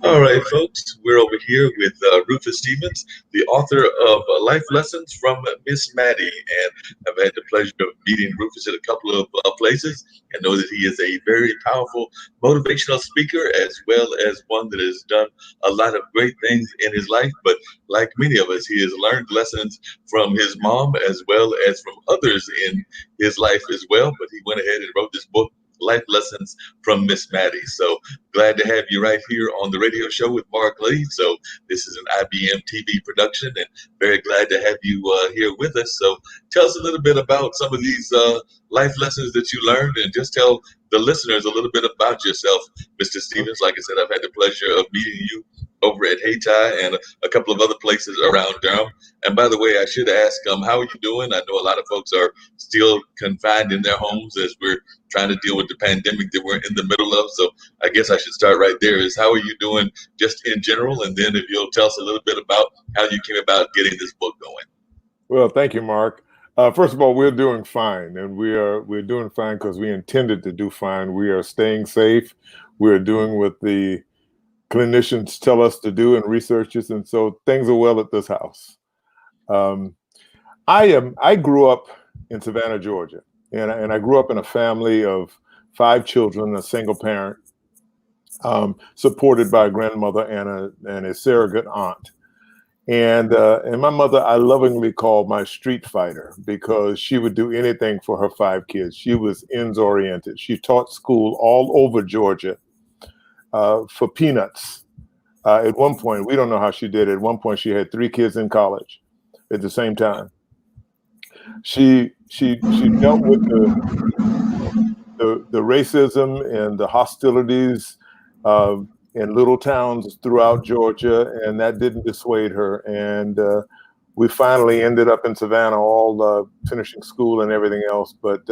All right, folks, we're over here with Rufus Stevens, the author of Life Lessons from Miss Maddie. And I've had the pleasure of meeting Rufus at a couple of places and know that he is a very powerful motivational speaker, as well as one that has done a lot of great things in his life. But like many of us, he has learned lessons from his mom as well as from others in his life as well. But he went ahead and wrote this book, Life Lessons from Miss Maddie. So glad to have you right here on the radio show with Mark Lee. So this is an IBM TV production, and very glad to have you here with us. So tell us a little bit about some of these life lessons that you learned, and just tell the listeners a little bit about yourself, Mr. Stevens. Like I said, I've had the pleasure of meeting you over at Hayti and a couple of other places around Durham. And by the way, I should ask, how are you doing? I know a lot of folks are still confined in their homes as we're trying to deal with the pandemic that we're in the middle of. So I guess I should start right there. Is how are you doing just in general? And then if you'll tell us a little bit about how you came about getting this book going. Well, thank you, Mark. First of all, we're doing fine, and we're doing fine because we intended to do fine. We are staying safe. We're doing what the clinicians tell us to do and researchers, and so things are well at this house. I grew up in Savannah, Georgia, and I grew up in a family of 5 children, a single parent, supported by a grandmother and a surrogate aunt. And my mother, I lovingly called my street fighter because she would do anything for her 5 kids. She was ends oriented. She taught school all over Georgia for peanuts. At one point, we don't know how she did it. At one point, she had 3 kids in college at the same time. She dealt with the racism and the hostilities in little towns throughout Georgia, and that didn't dissuade her. And we finally ended up in Savannah, all finishing school and everything else. But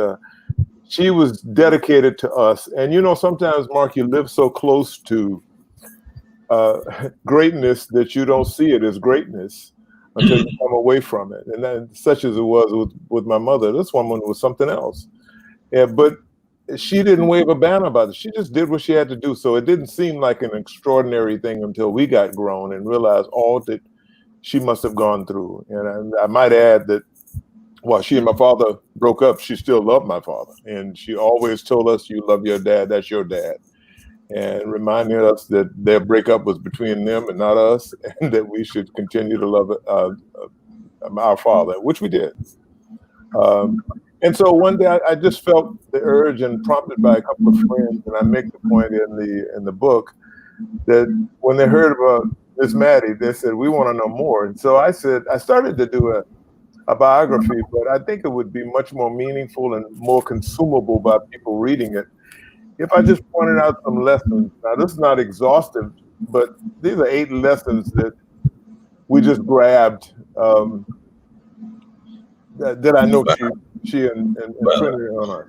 she was dedicated to us. And sometimes, Mark, you live so close to greatness that you don't see it as greatness until you come away from it. And then, such as it was with my mother, this woman was something else. Yeah, but she didn't wave a banner about it. She just did what she had to do. So it didn't seem like an extraordinary thing until we got grown and realized all that she must have gone through. And I might add that while she and my father broke up, she still loved my father. And she always told us, "You love your dad, that's your dad." And reminding us that their breakup was between them and not us, and that we should continue to love our father, which we did. And so one day I just felt the urge, and prompted by a couple of friends, and I make the point in the book that when they heard about Miss Maddie, they said, "We want to know more." And so I started to do a biography, but I think it would be much more meaningful and more consumable by people reading it if I just pointed out some lessons. Now, this is not exhaustive, but these are 8 lessons that we just grabbed that I know she and Trinity on us.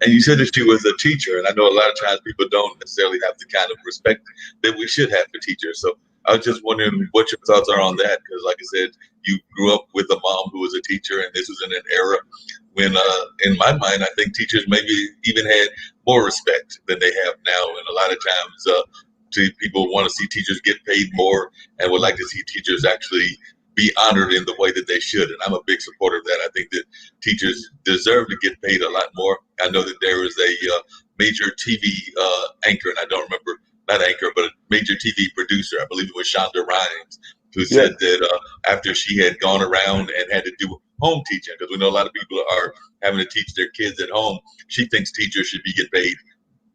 And you said that she was a teacher, and I know a lot of times people don't necessarily have the kind of respect that we should have for teachers. So I was just wondering what your thoughts are on that, because like I said, you grew up with a mom who was a teacher, and this was in an era when, in my mind, I think teachers maybe even had more respect than they have now. And a lot of times people want to see teachers get paid more and would like to see teachers actually be honored in the way that they should. And I'm a big supporter of that. I think that teachers deserve to get paid a lot more. I know that there was a major TV anchor, and I don't remember, not anchor, but a major TV producer, I believe it was Shonda Rhimes, who said that after she had gone around and had to do home teaching, because we know a lot of people are having to teach their kids at home, she thinks teachers should be getting paid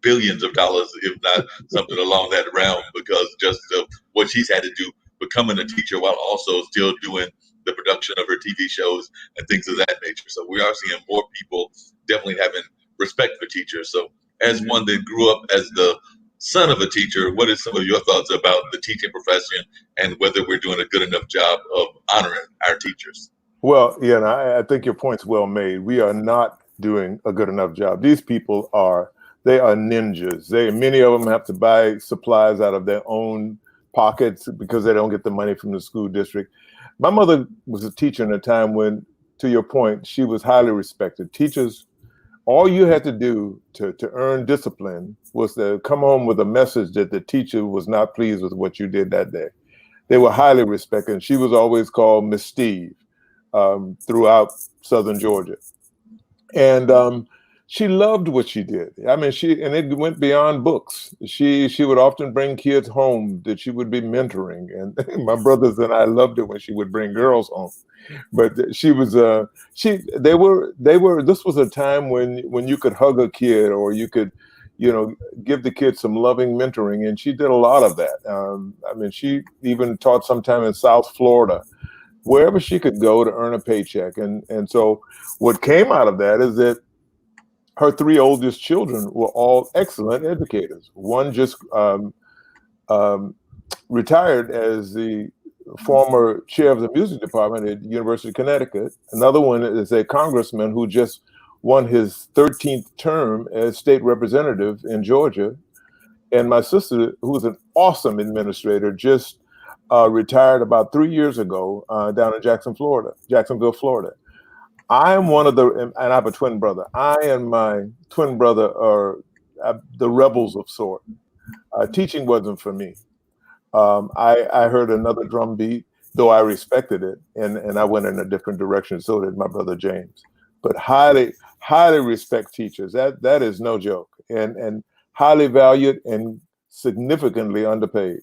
billions of dollars, if not something along that realm, because just of what she's had to do becoming a teacher while also still doing the production of her TV shows and things of that nature. So we are seeing more people definitely having respect for teachers. So as one that grew up as the son of a teacher, what is some of your thoughts about the teaching profession and whether we're doing a good enough job of honoring our teachers? Well, yeah, and I think your point's well made. We are not doing a good enough job. These people are ninjas. Many of them have to buy supplies out of their own pockets because they don't get the money from the school district. My mother was a teacher in a time when, to your point, she was highly respected. Teachers all you had to do to earn discipline was to come home with a message that the teacher was not pleased with what you did that day. They were highly respected. And she was always called Miss Steve throughout Southern Georgia. And she loved what she did. I mean, and it went beyond books. She would often bring kids home that she would be mentoring, and my brothers and I loved it when she would bring girls home. But she was they were. This was a time when you could hug a kid, or you could, give the kid some loving mentoring, and she did a lot of that. I mean, she even taught sometime in South Florida, wherever she could go to earn a paycheck. And so what came out of that is that her three oldest children were all excellent educators. One just um, retired as the former chair of the music department at University of Connecticut. Another one is a congressman who just won his 13th term as state representative in Georgia. And my sister, who's an awesome administrator, just retired about 3 years ago down in Jacksonville, Florida. I am one of and I have a twin brother. I and my twin brother are the rebels of sort. Teaching wasn't for me. I heard another drum beat, though I respected it, and I went in a different direction. So did my brother James. But highly respect teachers. That is no joke, and highly valued and significantly underpaid.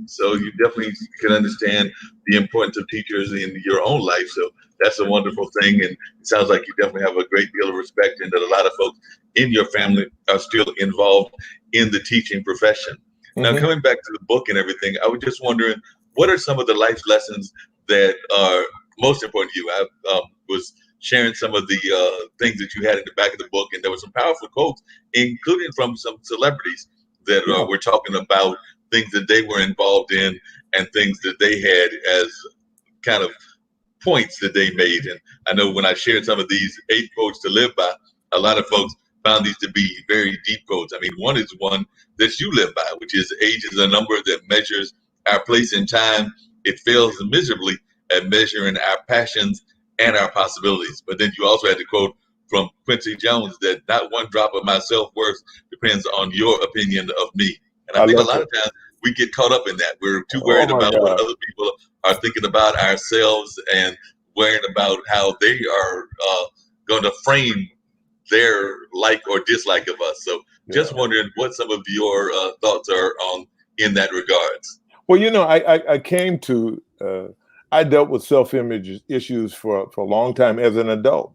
So you definitely can understand the importance of teachers in your own life. So that's a wonderful thing. And it sounds like you definitely have a great deal of respect, and that a lot of folks in your family are still involved in the teaching profession. Mm-hmm. Now, coming back to the book and everything, I was just wondering, what are some of the life lessons that are most important to you? I was sharing some of the things that you had in the back of the book, and there were some powerful quotes, including from some celebrities that were talking about things that they were involved in and things that they had as kind of points that they made. And I know when I shared some of these 8 quotes to live by, a lot of folks found these to be very deep quotes. I mean, one is one that you live by, which is age is a number that measures our place in time. It fails miserably at measuring our passions and our possibilities. But then you also had the quote from Quincy Jones that not one drop of my self-worth depends on your opinion of me. And I think a lot of times we get caught up in that. We're too worried about what other people are thinking about ourselves, and worrying about how they are going to frame their like or dislike of us. So just wondering what some of your thoughts are on in that regards. Well, I came to, I dealt with self-image issues for a long time as an adult.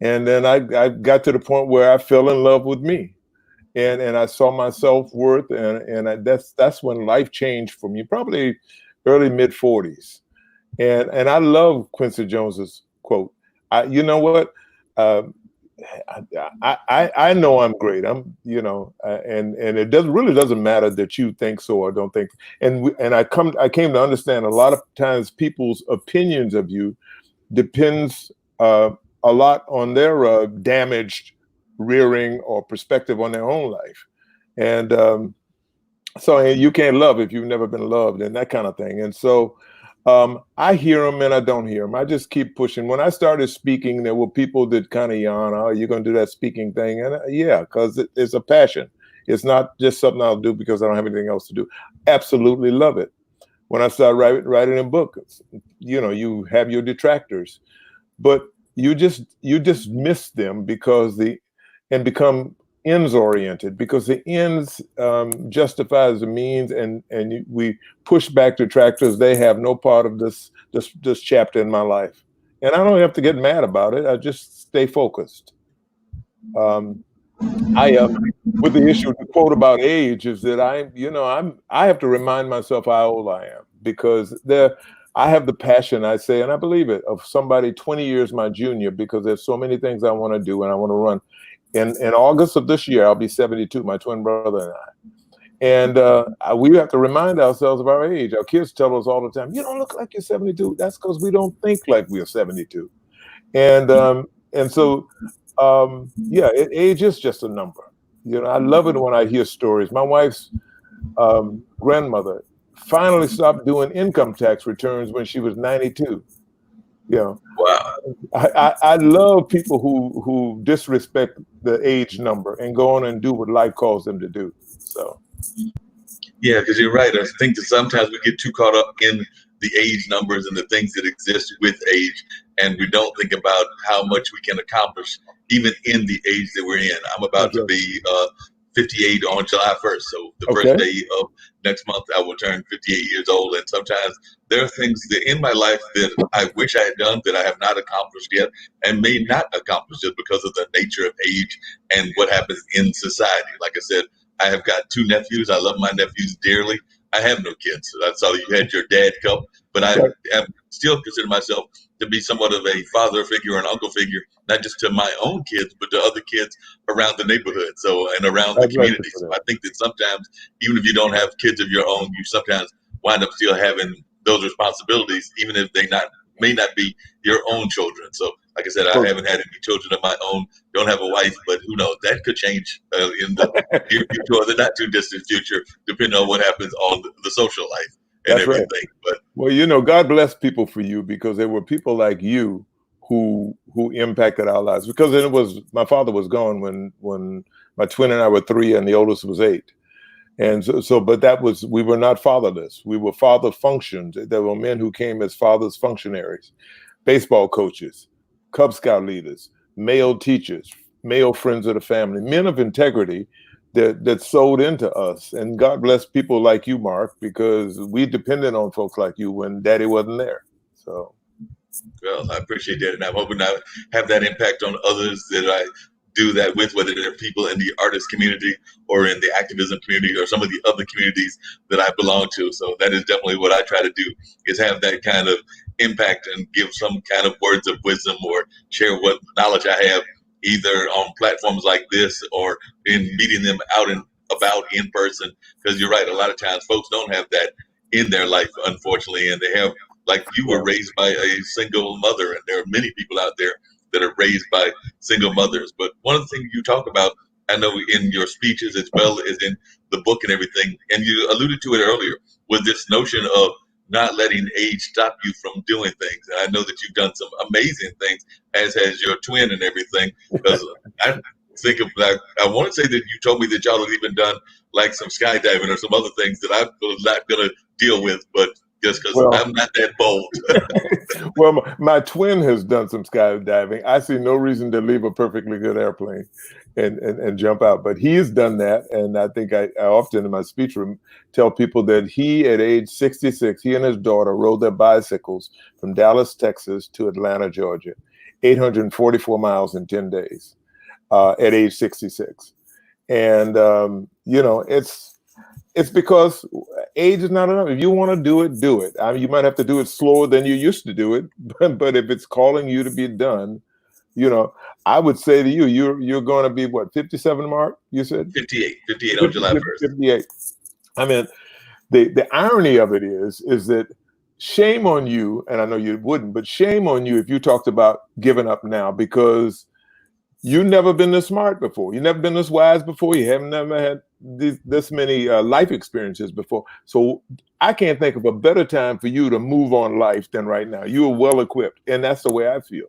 And then I got to the point where I fell in love with me. And I saw my self-worth, and that's when life changed for me, probably early mid-40s. And I love Quincy Jones's quote. You know what? I know I'm great. And it really doesn't matter that you think so or don't think. And I came to understand a lot of times people's opinions of you depends a lot on their damaged rearing or perspective on their own life. And so you can't love if you've never been loved, and that kind of thing. And so I hear them and I don't hear them. I just keep pushing. When I started speaking, there were people that kind of yawn, "Oh, you're going to do that speaking thing?" And yeah, because it's a passion. It's not just something I'll do because I don't have anything else to do. Absolutely love it. When I started writing a book, you have your detractors, but you just miss them and become ends oriented, because the ends justifies the means, and we push back detractors. They have no part of this chapter in my life, and I don't have to get mad about it. I just stay focused. With the issue, the quote about age is that I have to remind myself how old I am, because I have the passion, I say, and I believe it, of somebody 20 years my junior, because there's so many things I want to do and I want to run. In August of this year, I'll be 72, my twin brother and I. And we have to remind ourselves of our age. Our kids tell us all the time, "You don't look like you're 72. That's because we don't think like we're 72. And so, age is just a number. I love it when I hear stories. My wife's grandmother finally stopped doing income tax returns when she was 92. Yeah. Wow. I love people who disrespect the age number and go on and do what life calls them to do. So Yeah, because you're right. I think that sometimes we get too caught up in the age numbers and the things that exist with age, and we don't think about how much we can accomplish even in the age that we're in. I'm about that's to right. be 58 on July 1st, so the first Okay. day of next month I will turn 58 years old. And sometimes there are things that in my life that I wish I had done that I have not accomplished yet, and may not accomplish just because of the nature of age and what happens in society. Like I said, I have got two nephews. I love my nephews dearly. I have no kids. I saw you had your dad cup, but I Right. am still consider myself to be somewhat of a father figure or an uncle figure, not just to my own kids, but to other kids around the neighborhood. So, and around I the bless you community. for So that. I think that sometimes, even if you don't have kids of your own, you sometimes wind up still having those responsibilities, even if they not may not be your own children. So, like I said, I Well, haven't had any children of my own. Don't have a wife, but who knows? That could change in the near future or the not too distant future, depending on what happens on the social life and that's right. everything. But Well, God bless people for you because there were people like you who impacted our lives. Because it was my father was gone when my twin and I were 3 and the oldest was 8. And but that was we were not fatherless. We were father functioned. There were men who came as fathers functionaries, baseball coaches, Cub Scout leaders, male teachers, male friends of the family, men of integrity that sold into us. And God bless people like you, Mark, because we depended on folks like you when Daddy wasn't there. So well, I appreciate that, and I'm hoping I have that impact on others that I do that with, whether they're people in the artist community or in the activism community or some of the other communities that I belong to. So that is definitely what I try to do, is have that kind of impact and give some kind of words of wisdom or share what knowledge I have, either on platforms like this or in meeting them out and about in person. Because you're right, a lot of times folks don't have that in their life, unfortunately, and they have, like you were yeah, raised by a single mother, and there are many people out there that are raised by single mothers. But one of the things you talk about, I know in your speeches as well as in the book and everything, and you alluded to it earlier, was this notion of not letting age stop you from doing things. And I know that you've done some amazing things, as has your twin and everything. Because I think of like, I want to say that you told me that y'all had even done like some skydiving or some other things that I'm not going to deal with, but just because well, I'm not that bold. well, my twin has done some skydiving. I see no reason to leave a perfectly good airplane and jump out, but he has done that. And I think I often in my speech room tell people that he, at age 66, he and his daughter rode their bicycles from Dallas, Texas to Atlanta, Georgia, 844 miles in 10 days at age 66. And, it's because age is not enough. If you want to do it, do it. I mean, you might have to do it slower than you used to do it, but if it's calling you to be done, you know, I would say to you, you're going to be what, 57, Mark? You said 58 on July 1st. 58. I mean, the irony of it is that shame on you, and I know you wouldn't, but shame on you if you talked about giving up now because you've never been this smart before. You've never been this wise before. You haven't never had this many life experiences before. So I can't think of a better time for you to move on life than right now. You are well equipped, and that's the way I feel.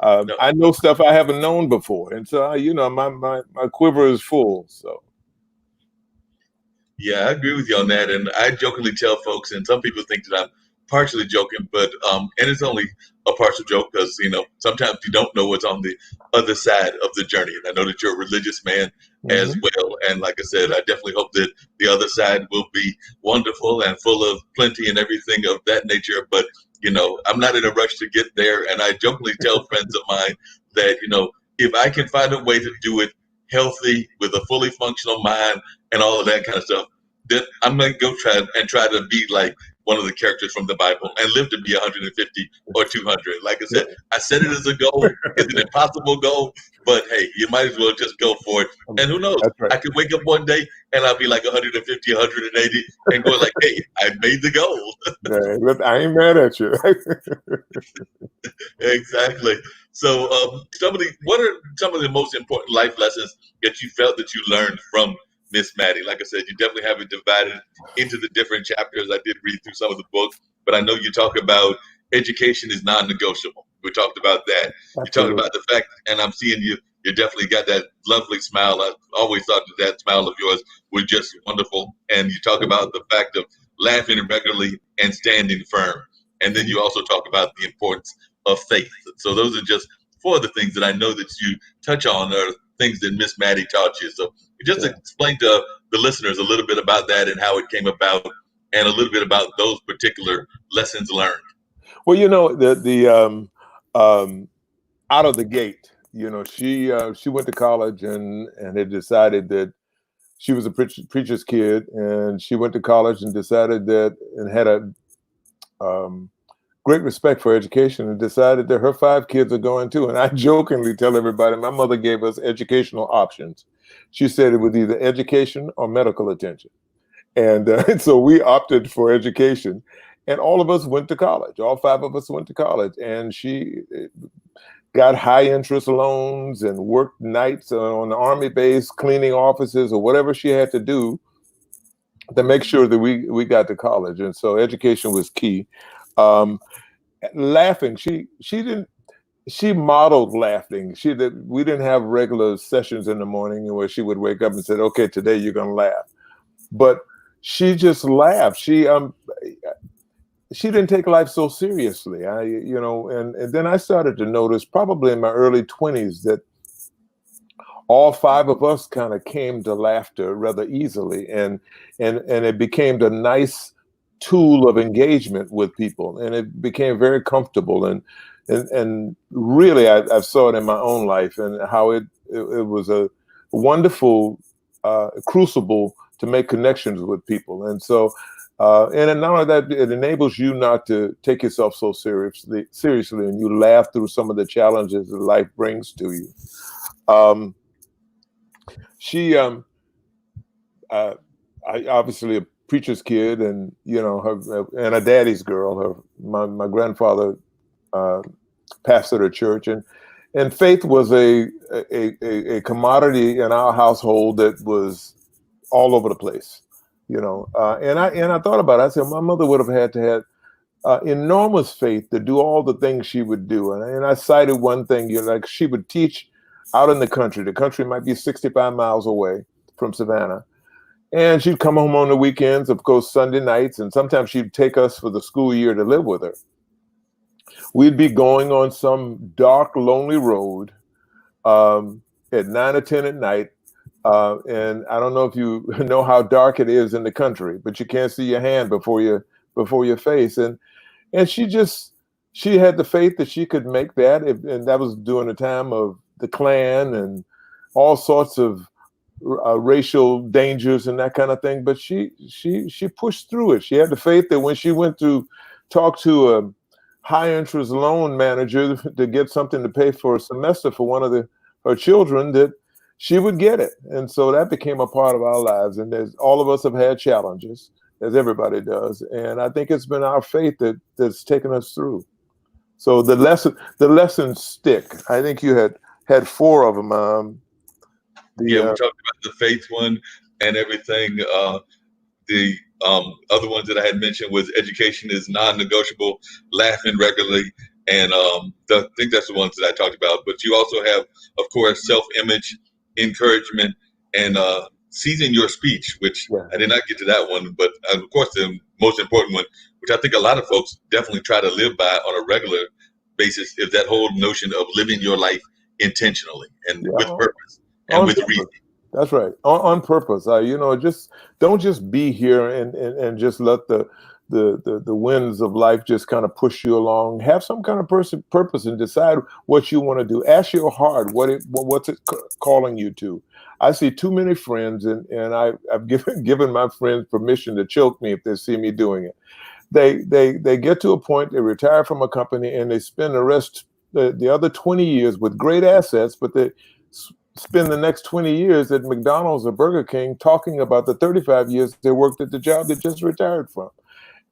No, I know stuff I haven't known before, and so my quiver is full. So yeah, I agree with you on that. And I jokingly tell folks, and some people think that I'm partially joking, but and it's only a partial joke because sometimes you don't know what's on the other side of the journey. And I know that you're a religious man as mhm. well. And like I said, I definitely hope that the other side will be wonderful and full of plenty and everything of that nature. But I'm not in a rush to get there. And I jokingly tell friends of mine that if I can find a way to do it healthy with a fully functional mind and all of that kind of stuff, then I'm gonna go try to be like one of the characters from the Bible and live to be 150 or 200. Like I said, I set it as a goal. It's an impossible goal, but hey, you might as well just go for it. And who knows? That's right. I could wake up one day and I'll be like 150, 180, and go like, "Hey, I made the goal." Yeah, look, I ain't mad at you. Exactly. So, what are some of the most important life lessons that you felt that you learned from Miss Maddie? Like I said, you definitely have it divided into the different chapters. I did read through some of the book, but I know you talk about education is non-negotiable. We talked about that. You talked Absolutely. about the fact, and I'm seeing you. You definitely got that lovely smile. I always thought that smile of yours was just wonderful. And you talk about the fact of laughing regularly and standing firm. And then you also talk about the importance of faith. So those are just four of the things that I know that you touch on are things that Miss Maddie taught you. So just Yeah. explain to the listeners a little bit about that and how it came about, and a little bit about those particular lessons learned. Well, um, out of the gate, she went to college and had decided that she was a preacher's kid, and she went to college and decided that and had a um, great respect for education and decided that her 5 kids are going too. And I jokingly tell everybody, my mother gave us educational options. She said it was either education or medical attention. And so we opted for education. And all of us went to college. All 5 of us went to college. And she got high interest loans and worked nights on the Army base, cleaning offices or whatever she had to do to make sure that we got to college. And so education was key. Um, Laughing, she modeled laughing. We didn't have regular sessions in the morning where she would wake up and said, okay, today you're going to laugh. But she just laughed. She didn't take life so seriously. And then I started to notice probably in my early 20s that all 5 of us kind of came to laughter rather easily, and it became a nice tool of engagement with people, and it became very comfortable, and really I saw it in my own life and how it was a wonderful crucible to make connections with people. And so and not only that, it enables you not to take yourself so seriously, and you laugh through some of the challenges that life brings to you. She I obviously a preacher's kid, and her and a daddy's girl. My grandfather pastored a church, and faith was a commodity in our household that was all over the place. And I thought about it. I said my mother would have had to have enormous faith to do all the things she would do. And I cited one thing, like she would teach out in the country. The country might be 65 miles away from Savannah. And she'd come home on the weekends, of course, Sunday nights, and sometimes she'd take us for the school year to live with her. We'd be going on some dark, lonely road at 9 or 10 at night. And I don't know if you know how dark it is in the country, but you can't see your hand before your face. And she had the faith that she could make that. And that was during the time of the Klan and all sorts of racial dangers and that kind of thing. But she pushed through it. She had the faith that when she went to talk to a high interest loan manager to get something to pay for a semester for one of her children, that she would get it. And so that became a part of our lives. And all of us have had challenges, as everybody does. And I think it's been our faith that's taken us through. So the lessons stick. I think you had 4 of them. Yeah, we talked about the faith one and everything. The other ones that I had mentioned was education is non-negotiable, laughing regularly, and I think that's the ones that I talked about. But you also have, of course, self-image, encouragement, and season your speech, which I did not get to that one. But of course, the most important one, which I think a lot of folks definitely try to live by on a regular basis, is that whole notion of living your life intentionally and with purpose and with reason. That's right. On purpose. Just don't just be here and just let the winds of life just kind of push you along. Have some kind of purpose and decide what you want to do. Ask your heart what's it calling you to. I see too many friends, and I've given my friends permission to choke me if they see me doing it. They get to a point, they retire from a company, and they spend the other 20 years with great assets, but they spend the next 20 years at McDonald's or Burger King talking about the 35 years they worked at the job they just retired from.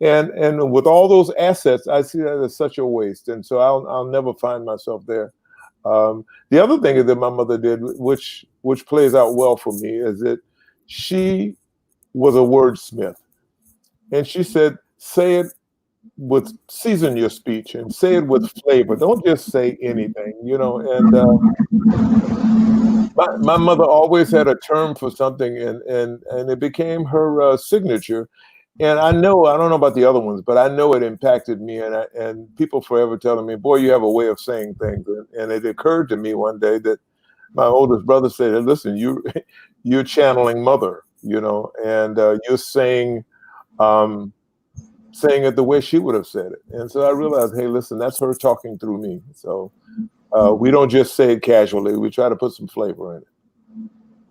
And with all those assets, I see that as such a waste. And so I'll never find myself there. The other thing that my mother did, which plays out well for me, is that she was a wordsmith. And she said, say it season your speech and say it with flavor. Don't just say anything, And my mother always had a term for something, and it became her signature. And I don't know about the other ones, but I know it impacted me. And people forever telling me, "Boy, you have a way of saying things." And it occurred to me one day that my oldest brother said, "Hey, listen, you're channeling mother, and you're saying it the way she would have said it." And so I realized, hey, listen, that's her talking through me. So we don't just say it casually. We try to put some flavor in it.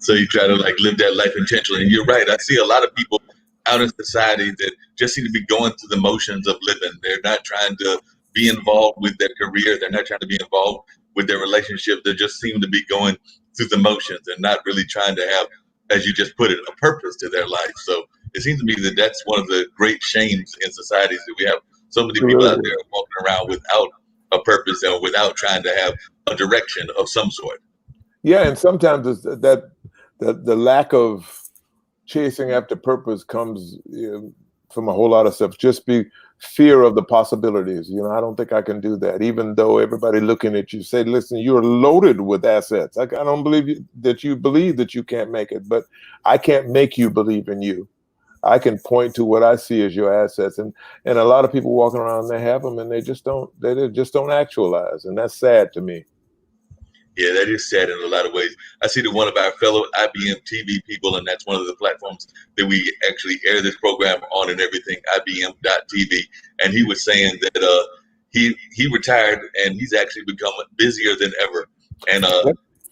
So you try to like live that life intentionally. And you're right. I see a lot of people out in society that just seem to be going through the motions of living. They're not trying to be involved with their career. They're not trying to be involved with their relationship. They just seem to be going through the motions and not really trying to have, as you just put it, a purpose to their life. So it seems to me that that's one of the great shames in societies, that we have so many people out there walking around without a purpose and without trying to have a direction of some sort. Yeah, and sometimes it's the lack of chasing after purpose comes from a whole lot of stuff. Just be fear of the possibilities. I don't think I can do that, even though everybody looking at you say, "Listen, you're loaded with assets. I don't believe that you believe that you can't make it, but I can't make you believe in you. I can point to what I see as your assets." And a lot of people walking around, they have them, and they just don't actualize, and that's sad to me. Yeah, that is sad in a lot of ways. I see that one of our fellow IBM TV people, and that's one of the platforms that we actually air this program on and everything, IBM.TV. And he was saying that he retired and he's actually become busier than ever. And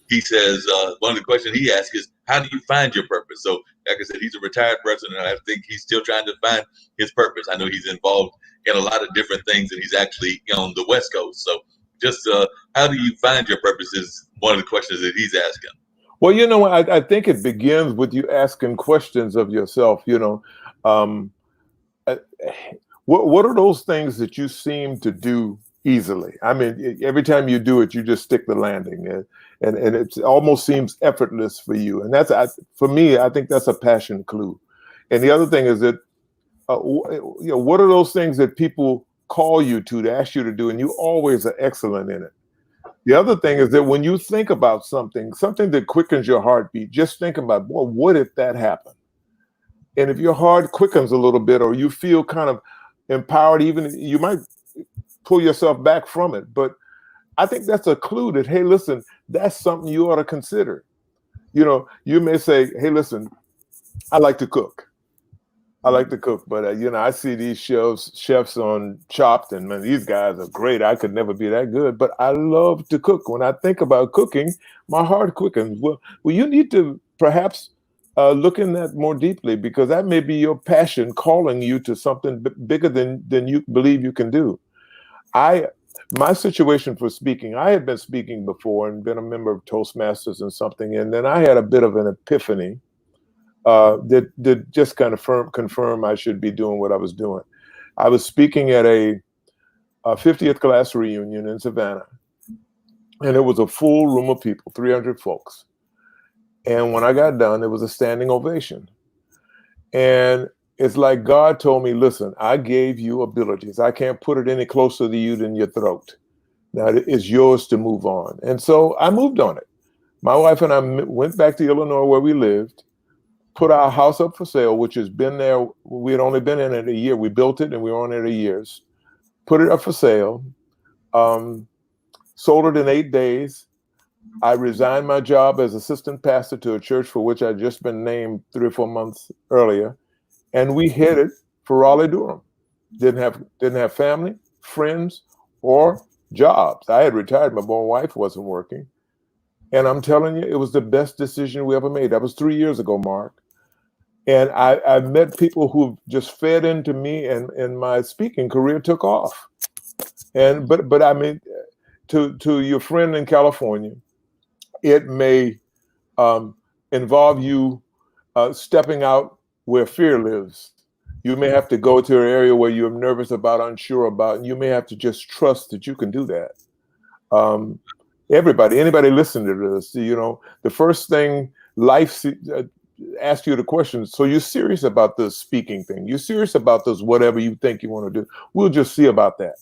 he says one of the questions he asks is, how do you find your purpose? So, like I said, he's a retired person, and I think he's still trying to find his purpose. I know he's involved in a lot of different things, and he's actually on the West Coast. So just how do you find your purpose is one of the questions that he's asking. Well, I think it begins with you asking questions of yourself. What are those things that you seem to do easily? I mean, every time you do it, you just stick the landing, and it almost seems effortless for you. And for me, I think that's a passion clue. And the other thing is that, what are those things that people call you to ask you to do, and you always are excellent in it? The other thing is that when you think about something that quickens your heartbeat, just think about, well, what if that happened? And if your heart quickens a little bit, or you feel kind of empowered, even you might pull yourself back from it. But I think that's a clue that, hey, listen, that's something you ought to consider. You may say, hey, listen, I like to cook. But I see these chefs on Chopped, and man, these guys are great. I could never be that good, but I love to cook. When I think about cooking, my heart quickens. Well, you need to perhaps look in that more deeply, because that may be your passion calling you to something bigger than you believe you can do. My situation for speaking, I had been speaking before and been a member of Toastmasters and something, and then I had a bit of an epiphany that just kind of confirm I should be doing what I was doing. I was speaking at a 50th class reunion in Savannah, and it was a full room of people, 300 folks. And when I got done, it was a standing ovation. And it's like God told me, listen, I gave you abilities. I can't put it any closer to you than your throat. Now it's yours to move on. And so I moved on it. My wife and I went back to Illinois, where we lived, put our house up for sale, which has been there. We had only been in it a year. We built it and we were on it a year. Put it up for sale. Sold it in 8 days. I resigned my job as assistant pastor to a church for which I'd just been named 3 or 4 months earlier. And we headed for Raleigh, Durham. Didn't have family, friends, or jobs. I had retired. My wife wasn't working. And I'm telling you, it was the best decision we ever made. That was 3 years ago, Mark. And I've met people who've just fed into me, and my speaking career took off. But I mean, to your friend in California, it may involve you stepping out where fear lives. You may have to go to an area where you're nervous about, unsure about, and you may have to just trust that you can do that. Anybody listening to this, the first thing life ask you the question. So you're serious about this speaking thing? You're serious about this, whatever you think you want to do? We'll just see about that.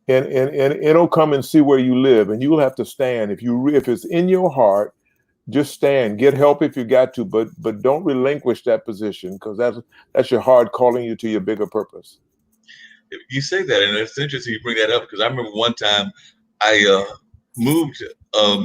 And it'll come and see where you live, and you'll have to stand. If it's in your heart, just stand. Get help if you got to, but don't relinquish that position, because that's your heart calling you to your bigger purpose. You say that, and it's interesting you bring that up, because I remember one time I moved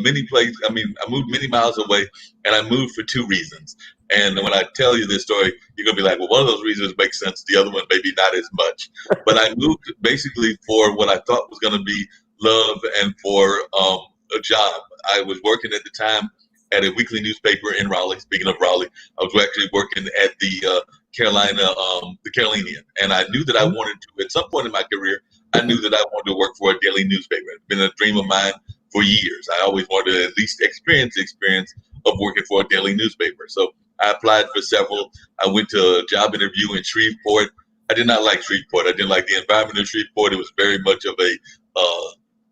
many places. I mean, I moved many miles away, and I moved for two reasons. And when I tell you this story, you're gonna be like, "Well, one of those reasons makes sense. The other one maybe not as much." But I moved basically for what I thought was gonna be love and for a job. I was working at the time at a weekly newspaper in Raleigh. Speaking of Raleigh, I was actually working at the the Carolinian, and I knew that I wanted to. At some point in my career, I knew that I wanted to work for a daily newspaper. It's been a dream of mine for years. I always wanted to at least experience the experience of working for a daily newspaper. So I applied for several. I went to a job interview in Shreveport. I did not like Shreveport. I didn't like the environment of Shreveport. It was very much of a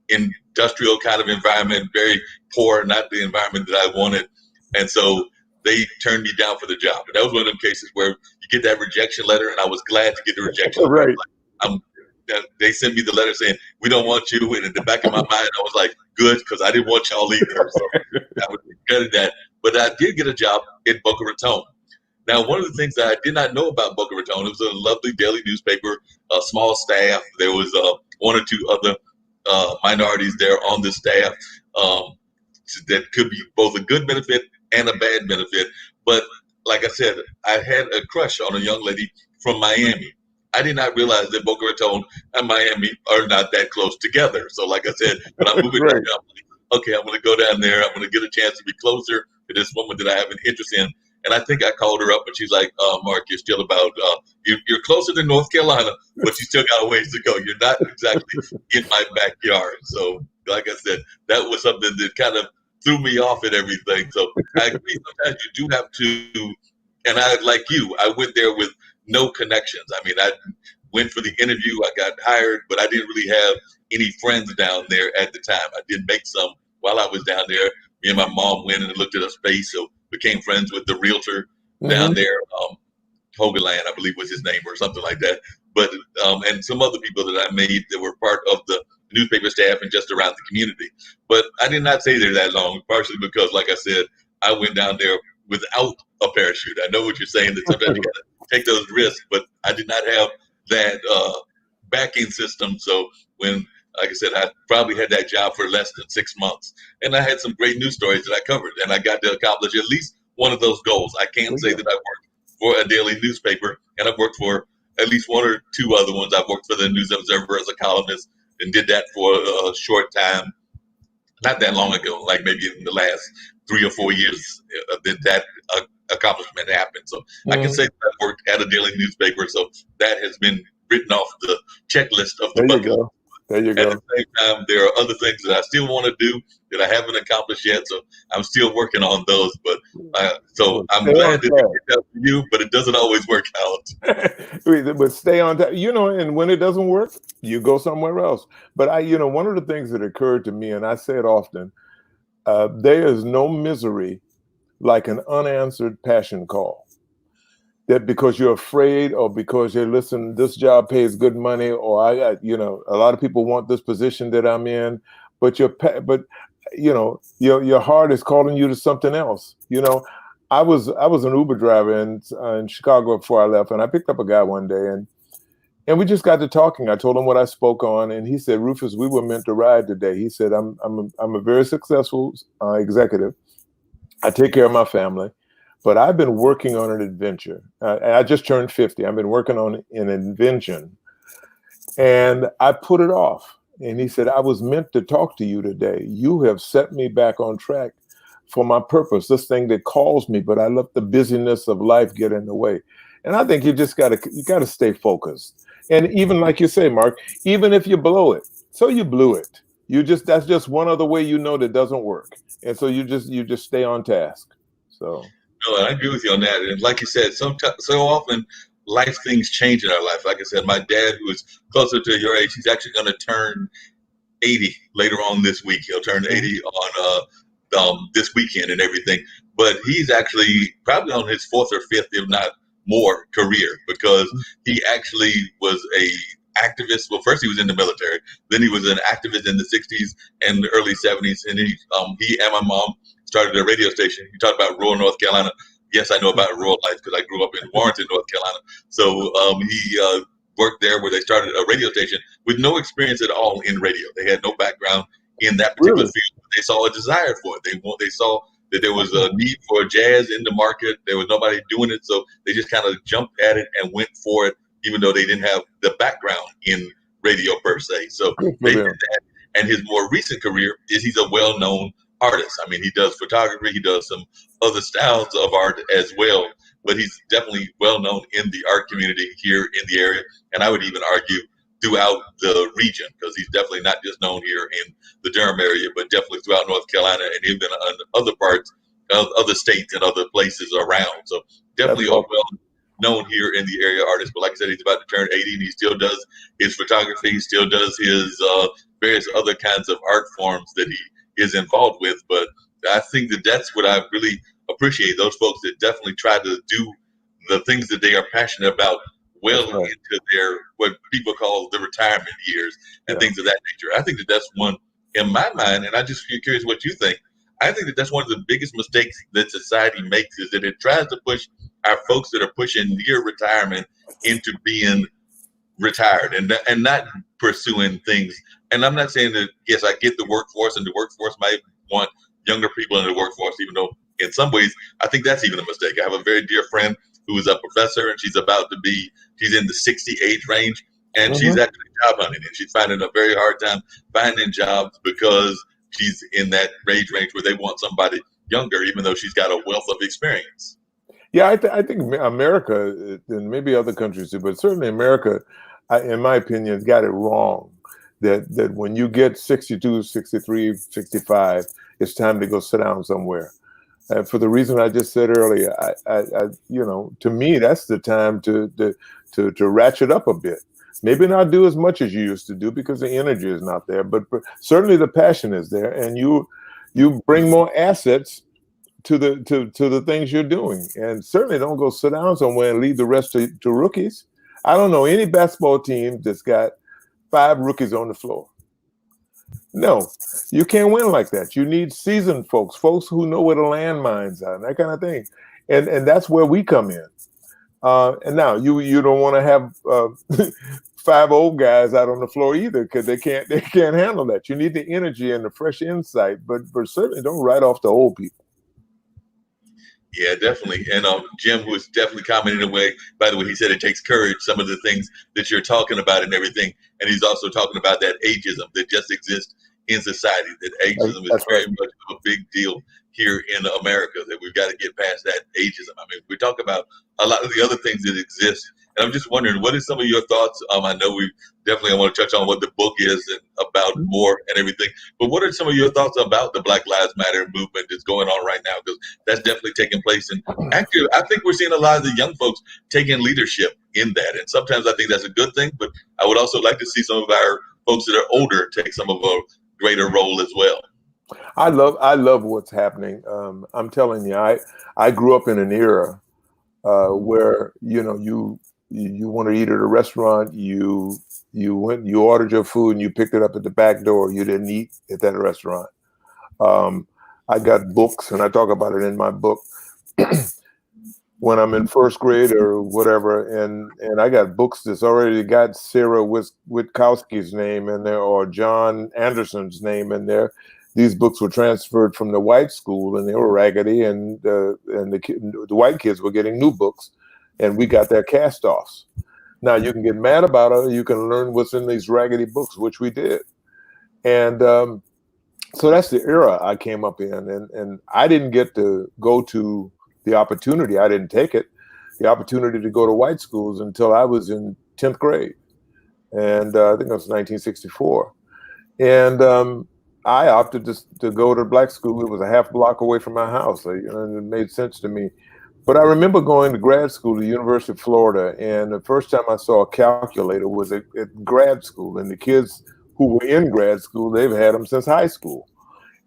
industrial kind of environment, very poor, not the environment that I wanted. And so they turned me down for the job. And that was one of them cases where you get that rejection letter, and I was glad to get the rejection letter. Right. They sent me the letter saying, "We don't want you." And in the back of my mind, I was like, good, because I didn't want y'all either. So I was regretted that. But I did get a job in Boca Raton. Now, one of the things that I did not know about Boca Raton, it was a lovely daily newspaper, a small staff. There was one or two other minorities there on the staff that could be both a good benefit and a bad benefit. But like I said, I had a crush on a young lady from Miami. I did not realize that Boca Raton and Miami are not that close together. So like I said, when I'm moving Right. down there, I'm like, okay, I'm going to go down there. I'm going to get a chance to be closer to this woman that I have an interest in. And I think I called her up, and she's like, "Mark, you're still about you're closer to North Carolina, but you still got a ways to go. You're not exactly in my backyard." So like I said, that was something that kind of threw me off at everything. So I agree. Sometimes you do have to, and I, like you, I went there with no connections. I mean, I went for the interview, I got hired, but I didn't really have any friends down there at the time. I did make some while I was down there. Me and my mom went and looked at a space, so became friends with the realtor down there. Hogeland, I believe was his name, or something like that. But and some other people that I made that were part of the newspaper staff and just around the community. But I did not stay there that long, partially because, like I said, I went down there without a parachute. I know what you're saying, that sometimes you got to take those risks, but I did not have that backing system. So when, like I said, I probably had that job for less than 6 months, and I had some great news stories that I covered, and I got to accomplish at least one of those goals. I can't say that I worked for a daily newspaper, and I've worked for at least one or two other ones. I've worked for the News Observer as a columnist, and did that for a short time, not that long ago, like maybe in the last 3 or 4 years, that accomplishment happened. So I can say that I've worked at a daily newspaper, so that has been written off the checklist of the bucket list. There you go. At the same time, there are other things that I still want to do that I haven't accomplished yet, so I'm still working on those. But so I'm glad that it worked out for you, but it doesn't always work out. But stay on top, and when it doesn't work, you go somewhere else. But one of the things that occurred to me, and I say it often, there is no misery like an unanswered passion call. That because you're afraid, or because you're listen, this job pays good money, or a lot of people want this position that I'm in, but your heart is calling you to something else. I was an Uber driver in Chicago before I left, and I picked up a guy one day, and we just got to talking. I told him what I spoke on, and he said, "Rufus, we were meant to ride today." He said, I'm a very successful executive. I take care of my family. But I've been working on an adventure. I just turned 50. I've been working on an invention, and I put it off. And he said, "I was meant to talk to you today. You have set me back on track for my purpose, this thing that calls me, but I let the busyness of life get in the way." And I think you gotta stay focused. And even like you say, Mark, even if you blow it, so you blew it. That's just one other way that doesn't work. And so you just stay on task. So. No, I agree with you on that. And like you said, so often life things change in our life. Like I said, my dad, who is closer to your age, he's actually going to turn 80 later on this week. He'll turn 80 on this weekend and everything. but he's actually probably on his fourth or fifth, if not more, career, because he actually was a activist. Well, first he was in the military, then he was an activist in the '60s and the early '70s, and he and my mom started a radio station. You talked about rural North Carolina. Yes, I know about rural life because I grew up in Warrenton, North Carolina. So he worked there where they started a radio station with no experience at all in radio. They had no background in that particular Really? field. They saw a desire for it. They saw that there was a need for jazz in the market. There was nobody doing it, so they just kind of jumped at it and went for it, even though they didn't have the background in radio per se. So Good for they did them. that. And his more recent career is he's a well-known artist. I mean, he does photography, he does some other styles of art as well, but he's definitely well known in the art community here in the area, and I would even argue throughout the region, because he's definitely not just known here in the Durham area, but definitely throughout North Carolina and even in other parts of other states and other places around. So That's definitely a awesome. well known here in the area artist. But like I said, he's about to turn 80 and he still does his photography, he still does his various other kinds of art forms that he is involved with. But I think that that's what I really appreciate, those folks that definitely try to do the things that they are passionate about well That's right. into their what people call the retirement years and Yeah. things of that nature. I think that that's one in my mind, and I just feel curious what you think. I think that that's one of the biggest mistakes that society makes is that it tries to push our folks that are pushing near retirement into being retired and not pursuing things. And I'm not saying that, yes, I get the workforce and the workforce might want younger people in the workforce, even though in some ways I think that's even a mistake. I have a very dear friend who is a professor and she's in the 60 age range, and she's Mhm. actually job hunting and she's finding a very hard time finding jobs because she's in that age range where they want somebody younger, even though she's got a wealth of experience. Yeah, I think America and maybe other countries too, but certainly America, in my opinion, has got it wrong. That when you get 62, 63, 65, it's time to go sit down somewhere. For the reason I just said earlier, to me, that's the time to ratchet up a bit. Maybe not do as much as you used to do because the energy is not there, but certainly the passion is there, and you bring more assets to the things you're doing, and certainly don't go sit down somewhere and leave the rest to rookies. I don't know any basketball team that's got 5 rookies on the floor. No, you can't win like that. You need seasoned folks who know where the landmines are, and that kind of thing. And that's where we come in. And now you don't want to have 5 old guys out on the floor either, because they can't handle that. You need the energy and the fresh insight, but certainly don't write off the old people. Yeah, definitely. And Jim was definitely commenting away. By the way, he said it takes courage, some of the things that you're talking about and everything. And he's also talking about that ageism that just exists in society, that ageism is That's very right. much of a big deal here in America, that we've got to get past that ageism. I mean, we talk about a lot of the other things that exist. And I'm just wondering, what are some of your thoughts? I know we definitely want to touch on what the book is and about more and everything. But what are some of your thoughts about the Black Lives Matter movement that's going on right now? Because that's definitely taking place. And actually, I think we're seeing a lot of the young folks taking leadership in that. And sometimes I think that's a good thing. But I would also like to see some of our folks that are older take some of a greater role as well. I love what's happening. I'm telling you, I grew up in an era where you want to eat at a restaurant, you ordered your food and you picked it up at the back door. You didn't eat at that restaurant. I got books, and I talk about it in my book. When I'm in first grade or whatever, and I got books that's already got Sarah Witkowski's name in there or John Anderson's name in there. These books were transferred from the white school, and they were raggedy, and the white kids were getting new books, and we got their cast-offs. Now you can get mad about it, or you can learn what's in these raggedy books, which we did, and so that's the era I came up in, and I didn't get to go to the opportunity. I didn't take it, the opportunity to go to white schools until I was in 10th grade, and I think it was 1964, and I opted to go to black school. It was a half block away from my house, and it made sense to me. But I remember going to grad school at the University of Florida, and the first time I saw a calculator was at grad school, and the kids who were in grad school, they've had them since high school,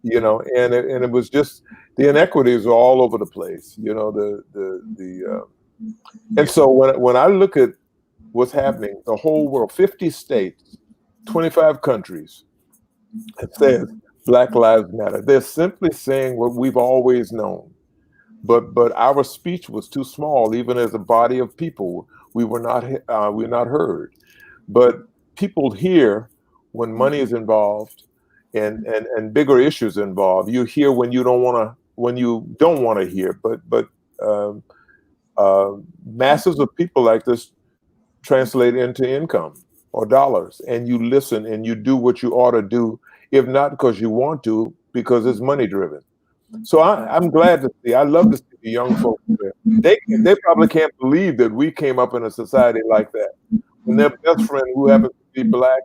and it was just, The inequities are all over the place. You know, and so when I look at what's happening, the whole world, 50 states, 25 countries, it says Black Lives Matter. They're simply saying what we've always known. But our speech was too small, even as a body of people. We're not heard. But people hear when money is involved and bigger issues involved. You hear when you don't want to hear. But um, masses of people like this translate into income or dollars, and you listen and you do what you ought to do, if not because you want to, because it's money driven. So I'm glad to see. I love to see the young folks there. They probably can't believe that we came up in a society like that. When their best friend, who happens to be Black,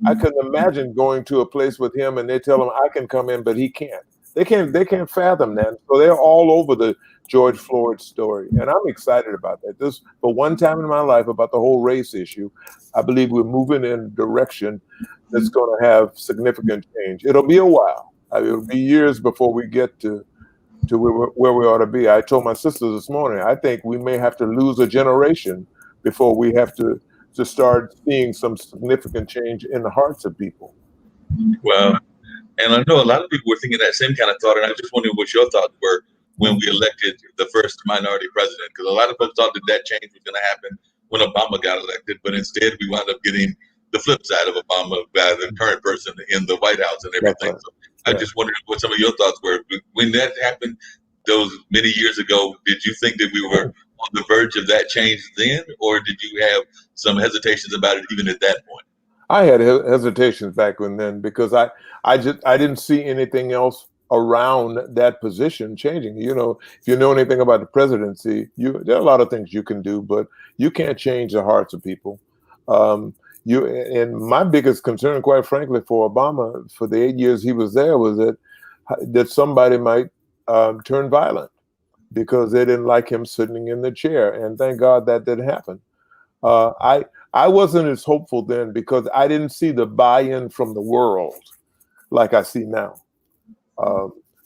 I couldn't imagine going to a place with him and they tell him I can come in, but he can't. They can't fathom that. So they're all over the George Floyd story, and I'm excited about that. This, for one time in my life, about the whole race issue, I believe we're moving in a direction that's going to have significant change. It'll be a while. It'll be years before we get to where we ought to be. I told my sister this morning, I think we may have to lose a generation before we have to start seeing some significant change in the hearts of people. Well, and I know a lot of people were thinking that same kind of thought, and I just wondered what your thoughts were when we elected the first minority president, because a lot of folks thought that change was going to happen when Obama got elected, but instead we wound up getting the flip side of Obama by the current person in the White House and everything. Right. So I just wondered what some of your thoughts were when that happened those many years ago. Did you think that we were on the verge of that change then, or did you have some hesitations about it even at that point? I had hesitations back then because I didn't see anything else around that position changing. You know, if you know anything about the presidency, there are a lot of things you can do, but you can't change the hearts of people. And my biggest concern, quite frankly, for Obama for the 8 years he was there was that somebody might turn violent because they didn't like him sitting in the chair. And thank God that didn't happen. I wasn't as hopeful then because I didn't see the buy-in from the world like I see now.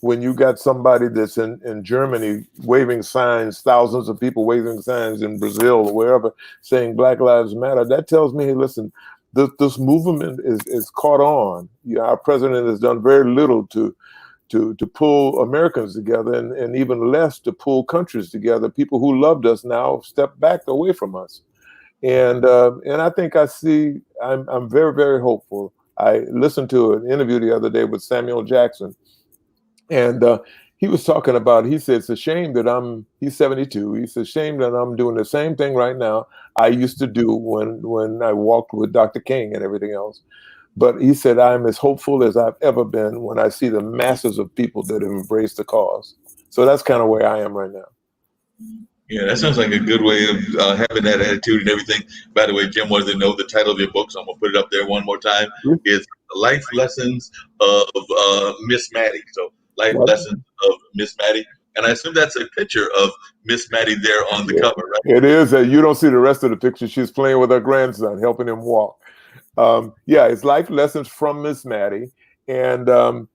When you got somebody that's in Germany waving signs, thousands of people waving signs in Brazil or wherever saying Black Lives Matter, that tells me, hey, listen, this movement is caught on. Our president has done very little to pull Americans together and even less to pull countries together. People who loved us now step back away from us. And I think I'm very, very hopeful. I listened to an interview the other day with Samuel Jackson, and he was talking about, he said, it's a shame that he's 72. He said, shame that I'm doing the same thing right now I used to do when I walked with Dr. King and everything else. But he said, I'm as hopeful as I've ever been when I see the masses of people that have embraced the cause. So that's kind of where I am right now. Yeah, that sounds like a good way of having that attitude and everything. By the way, Jim wanted to know the title of your book, so I'm going to put it up there one more time. It's Life Lessons of Miss Maddie. So Life Lessons of Miss Maddie. And I assume that's a picture of Miss Maddie there on the cover, right? It is. You don't see the rest of the picture. She's playing with her grandson, helping him walk. It's Life Lessons from Miss Maddie, and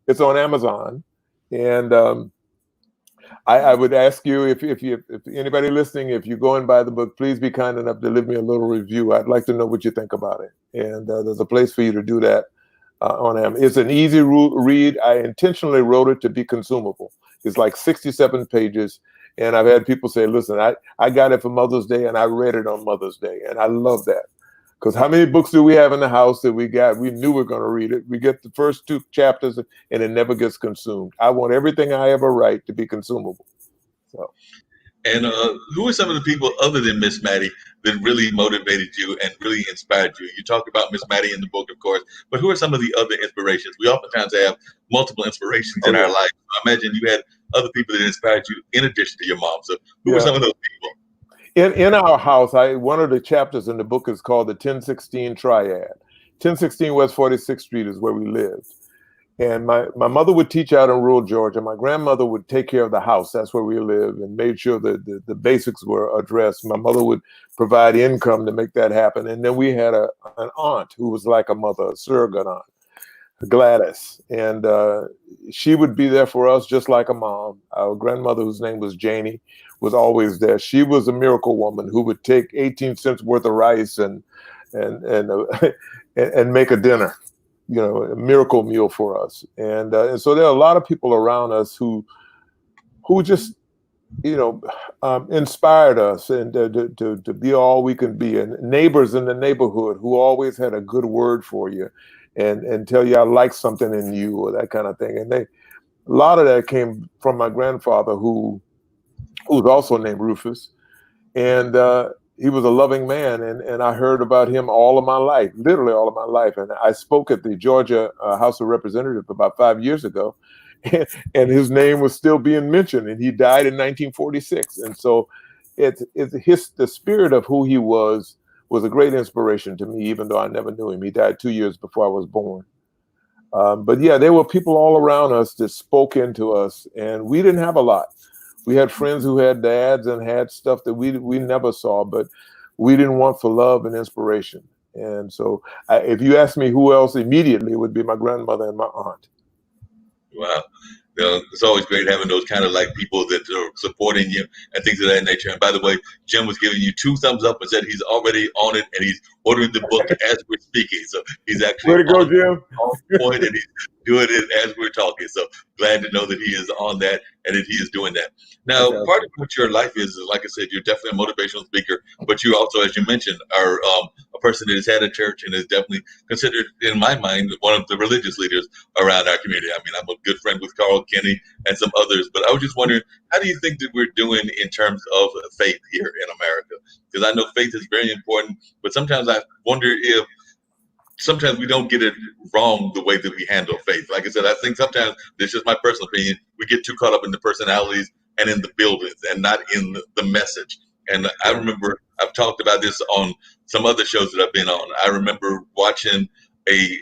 it's on Amazon. And I would ask you, if anybody listening, if you go and buy the book, please be kind enough to leave me a little review. I'd like to know what you think about it. And there's a place for you to do that on Amazon. It's an easy read. I intentionally wrote it to be consumable. It's like 67 pages. And I've had people say, listen, I got it for Mother's Day and I read it on Mother's Day. And I love that. Because how many books do we have in the house that we knew we were going to read it? We get the first 2 chapters and it never gets consumed. I want everything I ever write to be consumable. So. And who are some of the people other than Miss Maddie that really motivated you and really inspired you? You talk about Miss Maddie in the book, of course, but who are some of the other inspirations? We oftentimes have multiple inspirations in our life. I imagine you had other people that inspired you in addition to your mom. So who are some of those people? In our house, one of the chapters in the book is called the 1016 Triad. 1016 West 46th Street is where we lived. And my mother would teach out in rural Georgia. My grandmother would take care of the house. That's where we lived, and made sure that the basics were addressed. My mother would provide income to make that happen. And then we had an aunt who was like a mother, a surrogate aunt. Gladys, and she would be there for us just like a mom. Our grandmother, whose name was Janie, was always there. She was a miracle woman who would take 18 cents worth of rice and and make a dinner, a miracle meal for us. And so there are a lot of people around us who just inspired us and to be all we can be, and neighbors in the neighborhood who always had a good word for you and tell you I like something in you or that kind of thing. And a lot of that came from my grandfather who was also named Rufus. And he was a loving man, and I heard about him all of my life, literally all of my life. And I spoke at the Georgia House of Representatives about 5 years ago, and his name was still being mentioned, and he died in 1946. And so the spirit of who he was a great inspiration to me, even though I never knew him. He died 2 years before I was born. But yeah, there were people all around us that spoke into us, and we didn't have a lot. We had friends who had dads and had stuff that we never saw, but we didn't want for love and inspiration. And so if you ask me who else immediately, it would be my grandmother and my aunt. Wow. It's always great having those kind of like people that are supporting you and things of that nature. And by the way, Jim was giving you 2 thumbs up and said he's already on it and he's ordering the book as we're speaking. So he's actually Way to go, Jim. on point, and he's doing it as we're talking. So glad to know that he is on that and that he is doing that. Now, part of what your life is, like I said, you're definitely a motivational speaker, but you also, as you mentioned, are a person that has had a church and is definitely considered, in my mind, one of the religious leaders around our community. I mean, I'm a good friend with Carl Kenny and some others, but I was just wondering, how do you think that we're doing in terms of faith here in America? Because I know faith is very important, but sometimes I wonder if sometimes we don't get it wrong the way that we handle faith. Like I said, I think sometimes, this is my personal opinion, we get too caught up in the personalities and in the buildings and not in the message. And I remember I've talked about this on some other shows that I've been on. I remember watching a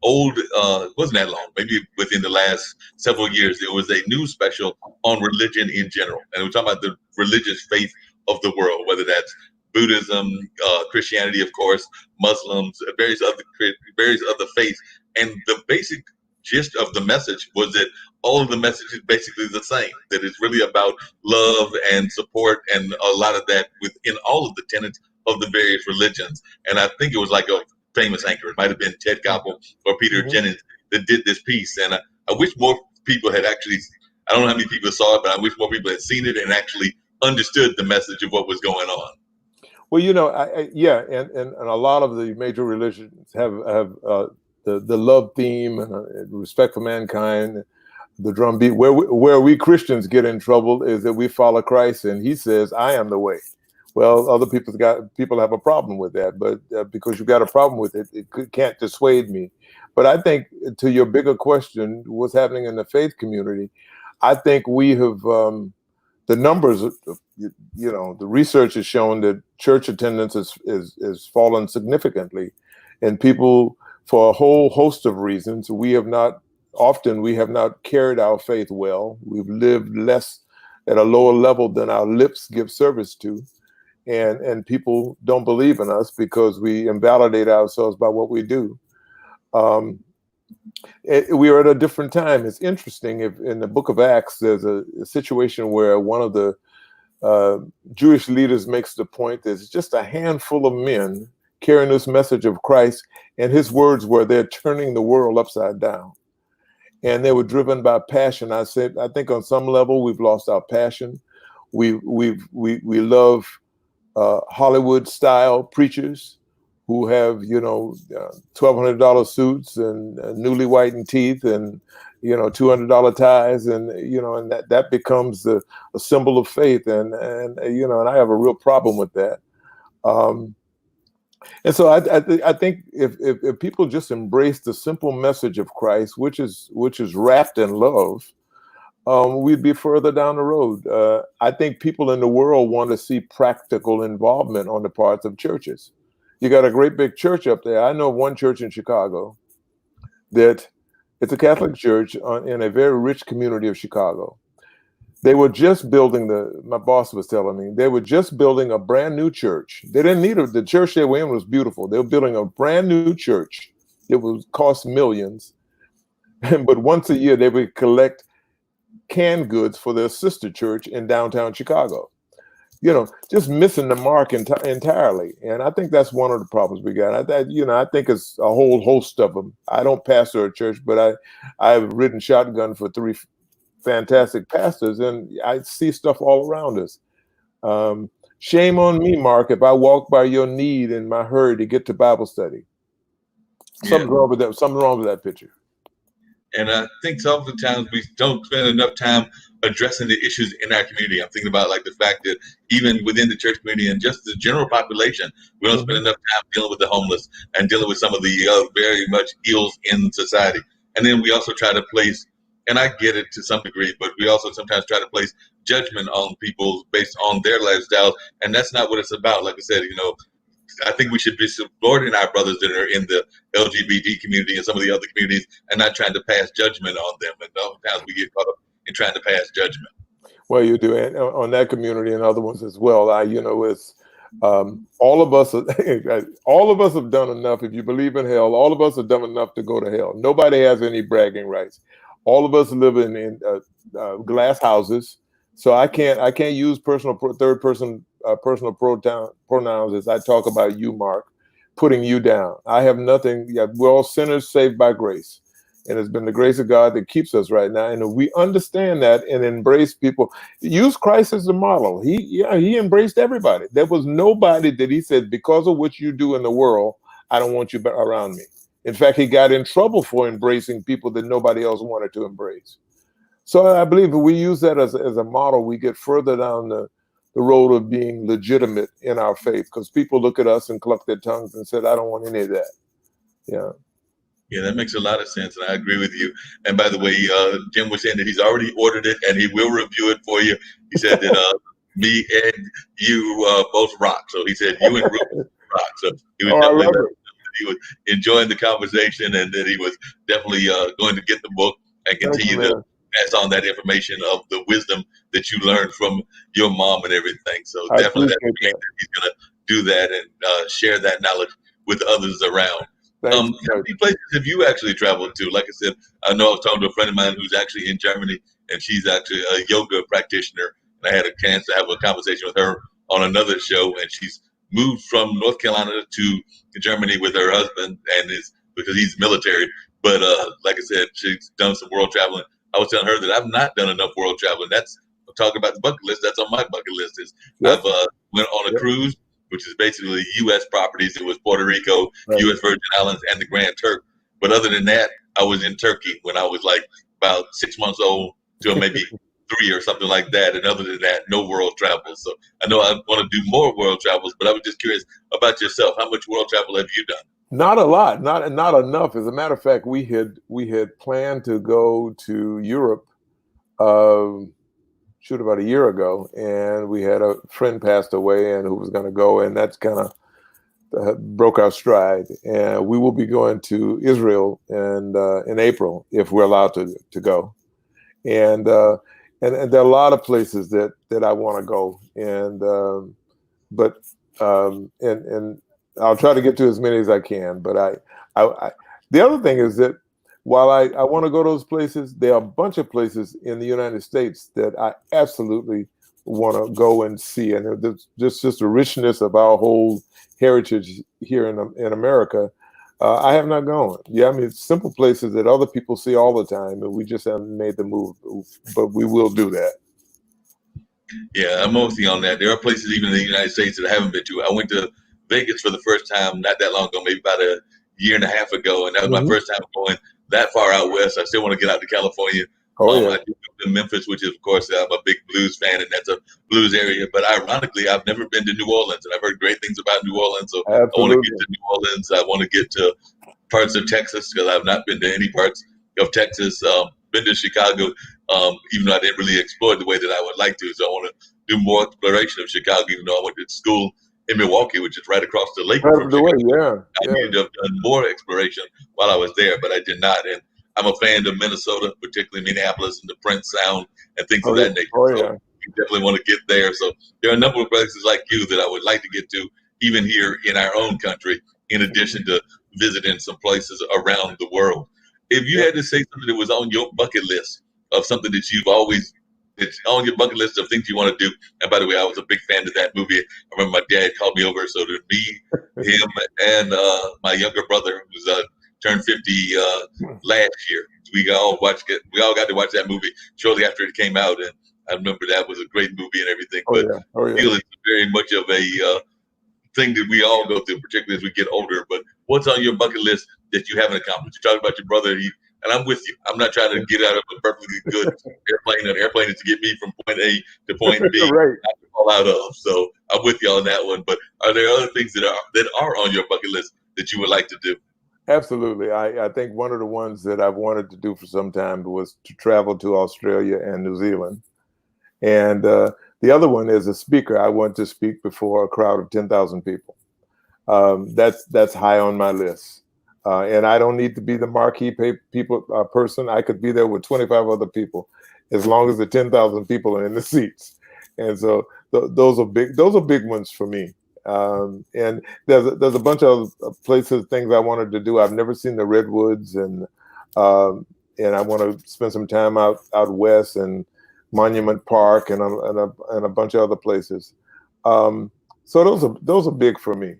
old, it wasn't that long, maybe within the last several years, there was a news special on religion in general. And we're talking about the religious faith of the world, whether that's Buddhism, Christianity, of course, Muslims, various other faiths. And the basic gist of the message was that all of the message is basically the same, that it's really about love and support and a lot of that within all of the tenets of the various religions. And I think it was like a famous anchor. It might have been Ted Koppel or Peter Jennings that did this piece. And I wish more people had actually, I don't know how many people saw it, but I wish more people had seen it and actually understood the message of what was going on. Well, and a lot of the major religions have the love theme and respect for mankind, the drum beat. Where we Christians get in trouble is that we follow Christ, and He says, "I am the way." Well, other people have a problem with that, but because you got a problem with it, it can't dissuade me. But I think, to your bigger question, what's happening in the faith community, I think we have. The numbers, the research has shown that church attendance is fallen significantly, and people, for a whole host of reasons, we have not carried our faith well. We've lived less at a lower level than our lips give service to, and people don't believe in us because we invalidate ourselves by what we do. We are at a different time. It's interesting. If in the book of Acts, there's a situation where one of the Jewish leaders makes the point that it's just a handful of men carrying this message of Christ, and his words were, they're turning the world upside down. And they were driven by passion. I think on some level we've lost our passion. We love Hollywood style preachers who have, $1,200 suits and newly whitened teeth and, $200 ties, and and that becomes a symbol of faith, and I have a real problem with that. And so I think if people just embrace the simple message of Christ, which is wrapped in love, we'd be further down the road. I think people in the world want to see practical involvement on the parts of churches. You got a great big church up there. I know one church in Chicago that it's a Catholic church in a very rich community of Chicago. They were just building my boss was telling me, they were just building a brand new church. They didn't need the church they were in was beautiful. They were building a brand new church. It would cost millions. But once a year, they would collect canned goods for their sister church in downtown Chicago. Just missing the mark entirely. And I think that's one of the problems we got. I think it's a whole host of them. I don't pastor a church, but I've ridden shotgun for 3 fantastic pastors, and I see stuff all around us. Shame on me, Mark, if I walk by your need in my hurry to get to Bible study. Something's wrong with that. Something wrong with that picture. And I think sometimes we don't spend enough time addressing the issues in our community. I'm thinking about like the fact that even within the church community and just the general population, we don't spend enough time dealing with the homeless and dealing with some of the very much ills in society. And then we also try to place, and I get it to some degree, but we also sometimes try to place judgment on people based on their lifestyles. And that's not what it's about. Like I said, I think we should be supporting our brothers that are in the LGBT community and some of the other communities and not trying to pass judgment on them. And sometimes we get caught up in trying to pass judgment. Well, you do, and on that community and other ones as well. It's all of us. All of us have done enough. If you believe in hell, all of us have done enough to go to hell. Nobody has any bragging rights. All of us live in glass houses, so I can't use third person personal pronouns as I talk about you, Mark, putting you down. I have nothing. Yeah, we're all sinners saved by grace. And it's been the grace of God that keeps us right now. And we understand that and embrace people. Use Christ as the model. He embraced everybody. There was nobody that he said, because of what you do in the world, I don't want you around me. In fact, he got in trouble for embracing people that nobody else wanted to embrace. So I believe if we use that as a model, we get further down the road of being legitimate in our faith, because people look at us and cluck their tongues and said, I don't want any of that. Yeah. Yeah, that makes a lot of sense, and I agree with you. And by the way, Jim was saying that he's already ordered it, and he will review it for you. He said that me and you both rock. So he said you and Ruth rock. So he was definitely he was enjoying the conversation, and that he was definitely going to get the book and continue to pass on that information of the wisdom that you learned from your mom and everything. So definitely that he's going to do that and share that knowledge with others around. How many places have you actually traveled to? Like I said, I know I was talking to a friend of mine who's actually in Germany, and she's actually a yoga practitioner. And I had a chance to have a conversation with her on another show, and she's moved from North Carolina to Germany with her husband, and because he's military. But like I said, she's done some world traveling. I was telling her that I've not done enough world traveling. That's talking about the bucket list. That's on my bucket list. I've went on a cruise, which is basically U.S. properties. It was Puerto Rico, U.S. Virgin Islands, and the Grand Turk. But other than that, I was in Turkey when I was like about 6 months old to maybe 3 or something like that. And other than that, no world travel. So I know I want to do more world travels, but I was just curious about yourself. How much world travel have you done? Not a lot, not enough. As a matter of fact, we had planned to go to Europe about a year ago, and we had a friend passed away and who was going to go, and that's kind of broke our stride. And we will be going to Israel and in April if we're allowed to go. And there are a lot of places that I want to go, and I'll try to get to as many as I can. But the other thing is that while I want to go to those places, there are a bunch of places in the United States that I absolutely want to go and see. And just the richness of our whole heritage here in America, I have not gone. Yeah, I mean, it's simple places that other people see all the time, and we just haven't made the move. But we will do that. Yeah, I'm mostly on that. There are places even in the United States that I haven't been to. I went to Vegas for the first time not that long ago, maybe about a year and a half ago, and that was my first time going that far out west. I still want to get out to California. I do go to Memphis, which is, of course, I'm a big blues fan, and that's a blues area. But ironically, I've never been to New Orleans, and I've heard great things about New Orleans. So I want to get to New Orleans. I want to get to parts of Texas because I've not been to any parts of Texas. Been to Chicago, even though I didn't really explore the way that I would like to. So I want to do more exploration of Chicago, even though I went to school in Milwaukee, which is right across the lake from Chicago. I needed to have done more exploration while I was there, but I did not. And I'm a fan of Minnesota, particularly Minneapolis and the Prince Sound and things of that nature. So we definitely want to get there. So there are a number of places like you that I would like to get to, even here in our own country, in addition to visiting some places around the world. If you Yep. had to say something that was on your bucket list of something that you've always, it's on your bucket list of things you want to do. And by the way, I was a big fan of that movie. I remember my dad called me over, so to me, him, and my younger brother, who's turned 50 last year, we all got to watch that movie shortly after it came out, and I remember that was a great movie and everything. Oh But yeah. Oh yeah. still, it's very much of a thing that we all go through, particularly as we get older. But what's on your bucket list that you haven't accomplished? You talked about your brother, and I'm with you. I'm not trying to get out of a perfectly good airplane. An airplane is to get me from point A to point B, Right. not to fall out of. So I'm with you on that one. But are there other things that are on your bucket list that you would like to do? Absolutely. I think one of the ones that I've wanted to do for some time was to travel to Australia and New Zealand. And the other one is a speaker. I want to speak before a crowd of 10,000 people. That's high on my list. And I don't need to be the marquee person. I could be there with 25 other people, as long as the 10,000 people are in the seats. And so those are big ones for me. And there's a bunch of places, things I wanted to do. I've never seen the redwoods, and I want to spend some time out west and Monument Park and a bunch of other places. So those are big for me.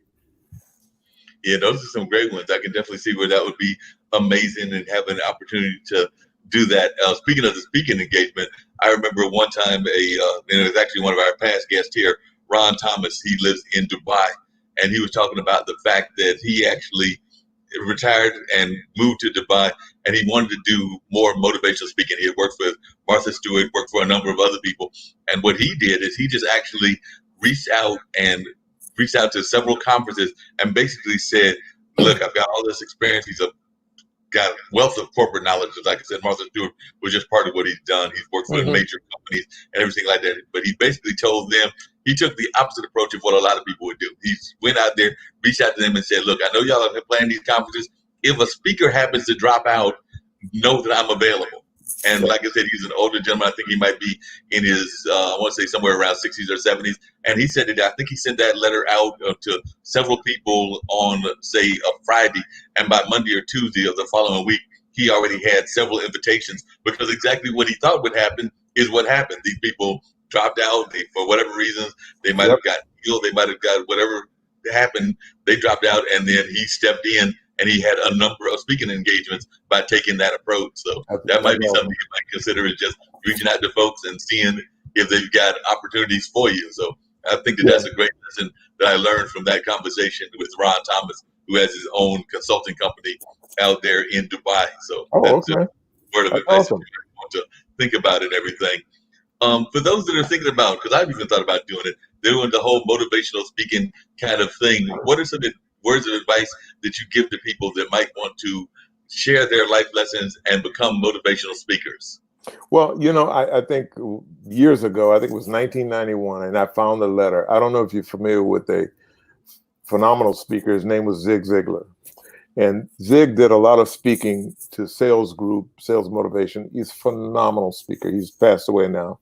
Yeah, those are some great ones. I can definitely see where that would be amazing and have an opportunity to do that. Speaking of the speaking engagement, I remember one time and it was actually one of our past guests here, Ron Thomas. He lives in Dubai, and he was talking about the fact that he actually retired and moved to Dubai, and he wanted to do more motivational speaking. He had worked for Martha Stewart, worked for a number of other people, and what he did is he just actually reached out and reached out to several conferences and basically said, "Look, I've got all this experience. He's got a wealth of corporate knowledge. Like I said, Martha Stewart was just part of what he's done. He's worked for major companies and everything like that. But he basically told them he took the opposite approach of what a lot of people would do. He went out there, reached out to them, and said, "Look, I know y'all are planning these conferences. If a speaker happens to drop out, know that I'm available." And like I said, he's an older gentleman. I think he might be in his, I want to say somewhere around 60s or 70s. And he said that I think he sent that letter out to several people on, say, a Friday. And by Monday or Tuesday of the following week, he already had several invitations, because exactly what he thought would happen is what happened. These people dropped out. For whatever reasons, they might have gotten ill. They might have got whatever happened. They dropped out, and then he stepped in, and he had a number of speaking engagements by taking that approach. So that might be something you might consider, is just reaching out to folks and seeing if they've got opportunities for you. So I think that's a great lesson that I learned from that conversation with Ron Thomas, who has his own consulting company out there in Dubai. So that's a word of advice if you want to think about it and everything. For those that are thinking about, because I've even thought about doing it, doing the whole motivational speaking kind of thing, what are some words of advice that you give to people that might want to share their life lessons and become motivational speakers? Well, I think years ago, I think it was 1991, and I found a letter. I don't know if you're familiar with a phenomenal speaker. His name was Zig Ziglar. And Zig did a lot of speaking to sales motivation. He's a phenomenal speaker. He's passed away now.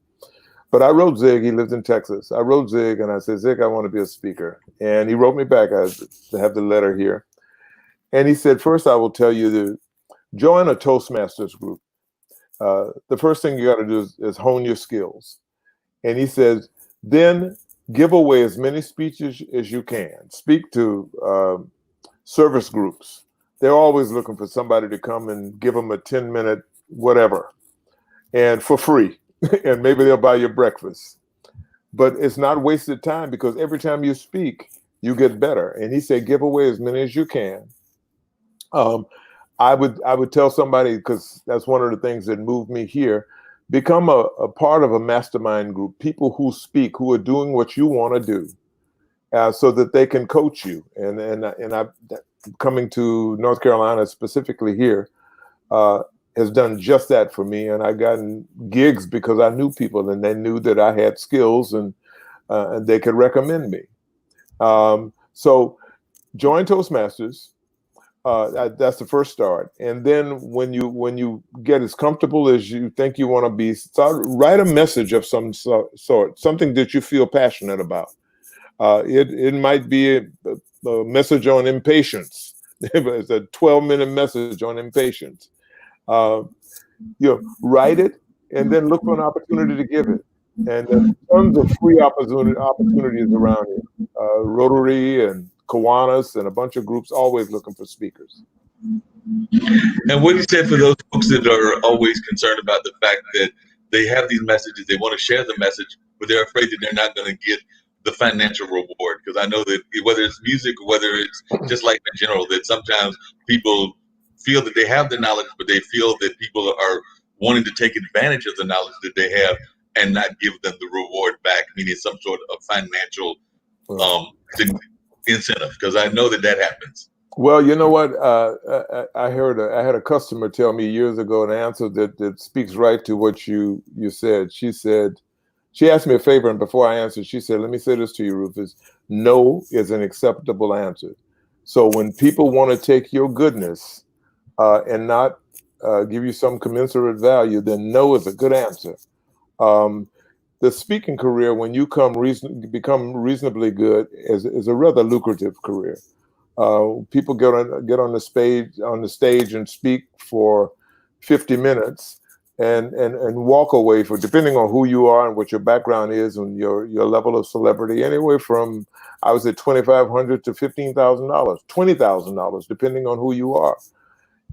But I wrote Zig. He lived in Texas. I wrote Zig, and I said, "Zig, I want to be a speaker." And he wrote me back. I have the letter here. And he said, "First, I will tell you to join a Toastmasters group. The first thing you got to do is hone your skills." And he says, "Then give away as many speeches as you can. Speak to service groups. They're always looking for somebody to come and give them a 10-minute whatever, and for free. And maybe they'll buy you breakfast. But it's not wasted time, because every time you speak, you get better." And he said, "Give away as many as you can." I would tell somebody, because that's one of the things that moved me here, become a part of a mastermind group, people who speak, who are doing what you want to do, so that they can coach you. And I coming to North Carolina, specifically here, has done just that for me. And I gotten gigs because I knew people, and they knew that I had skills, and they could recommend me. So join Toastmasters. That's the first start. And then when you get as comfortable as you think you want to be, write a message of some sort, something that you feel passionate about. It might be a message on impatience. It's a 12-minute message on impatience. Uh, write it and then look for an opportunity to give it. And there's tons of free opportunities around here. Rotary and Kiwanis and a bunch of groups always looking for speakers. And what do you say for those folks that are always concerned about the fact that they have these messages, they want to share the message, but they're afraid that they're not going to get the financial reward? Because I know that whether it's music or whether it's just like in general, that sometimes people feel that they have the knowledge, but they feel that people are wanting to take advantage of the knowledge that they have and not give them the reward back, meaning some sort of financial incentive. Because I know that happens. Well, you know what? I had a customer tell me years ago an answer that speaks right to what you said. She said, she asked me a favor, and before I answered, she said, "Let me say this to you, Rufus. No is an acceptable answer." So when people want to take your goodness and not give you some commensurate value, then no is a good answer. The speaking career, when you become reasonably good, is a rather lucrative career. People get on the stage and speak for 50 minutes and walk away for, depending on who you are and what your background is and your level of celebrity, anywhere from, I was at $2,500 to $15,000, $20,000, depending on who you are.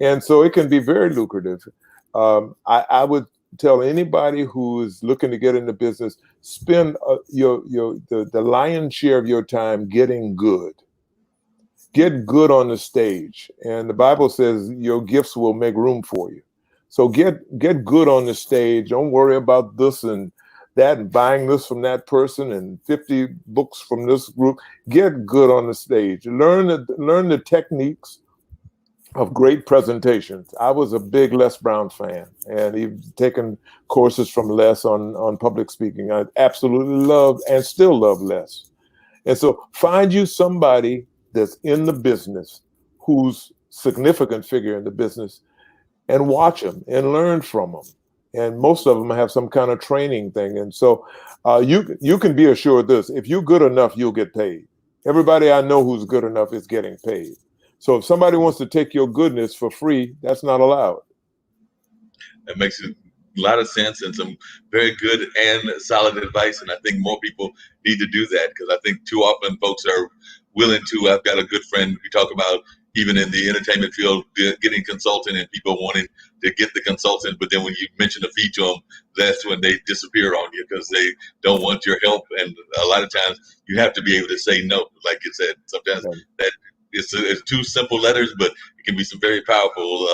And so it can be very lucrative. I would tell anybody who is looking to get into business, spend the lion's share of your time getting good. Get good on the stage. And the Bible says your gifts will make room for you. So get good on the stage. Don't worry about this and that and buying this from that person and 50 books from this group. Get good on the stage. Learn the techniques of great presentations. I was a big Les Brown fan, and he's taken courses from Les on public speaking. I absolutely loved and still love Les. And so find you somebody that's in the business, who's significant figure in the business, and watch them and learn from them. And most of them have some kind of training thing. And so you can be assured this: if you're good enough, you'll get paid. Everybody I know who's good enough is getting paid. So if somebody wants to take your goodness for free, that's not allowed. That makes a lot of sense and some very good and solid advice. And I think more people need to do that, because I think too often folks are willing to. I've got a good friend, we talk about even in the entertainment field, getting consulting and people wanting to get the consultant, but then when you mention a fee to them, that's when they disappear on you because they don't want your help. And a lot of times you have to be able to say no. Like you said, sometimes that it's two simple letters, but it can be some very powerful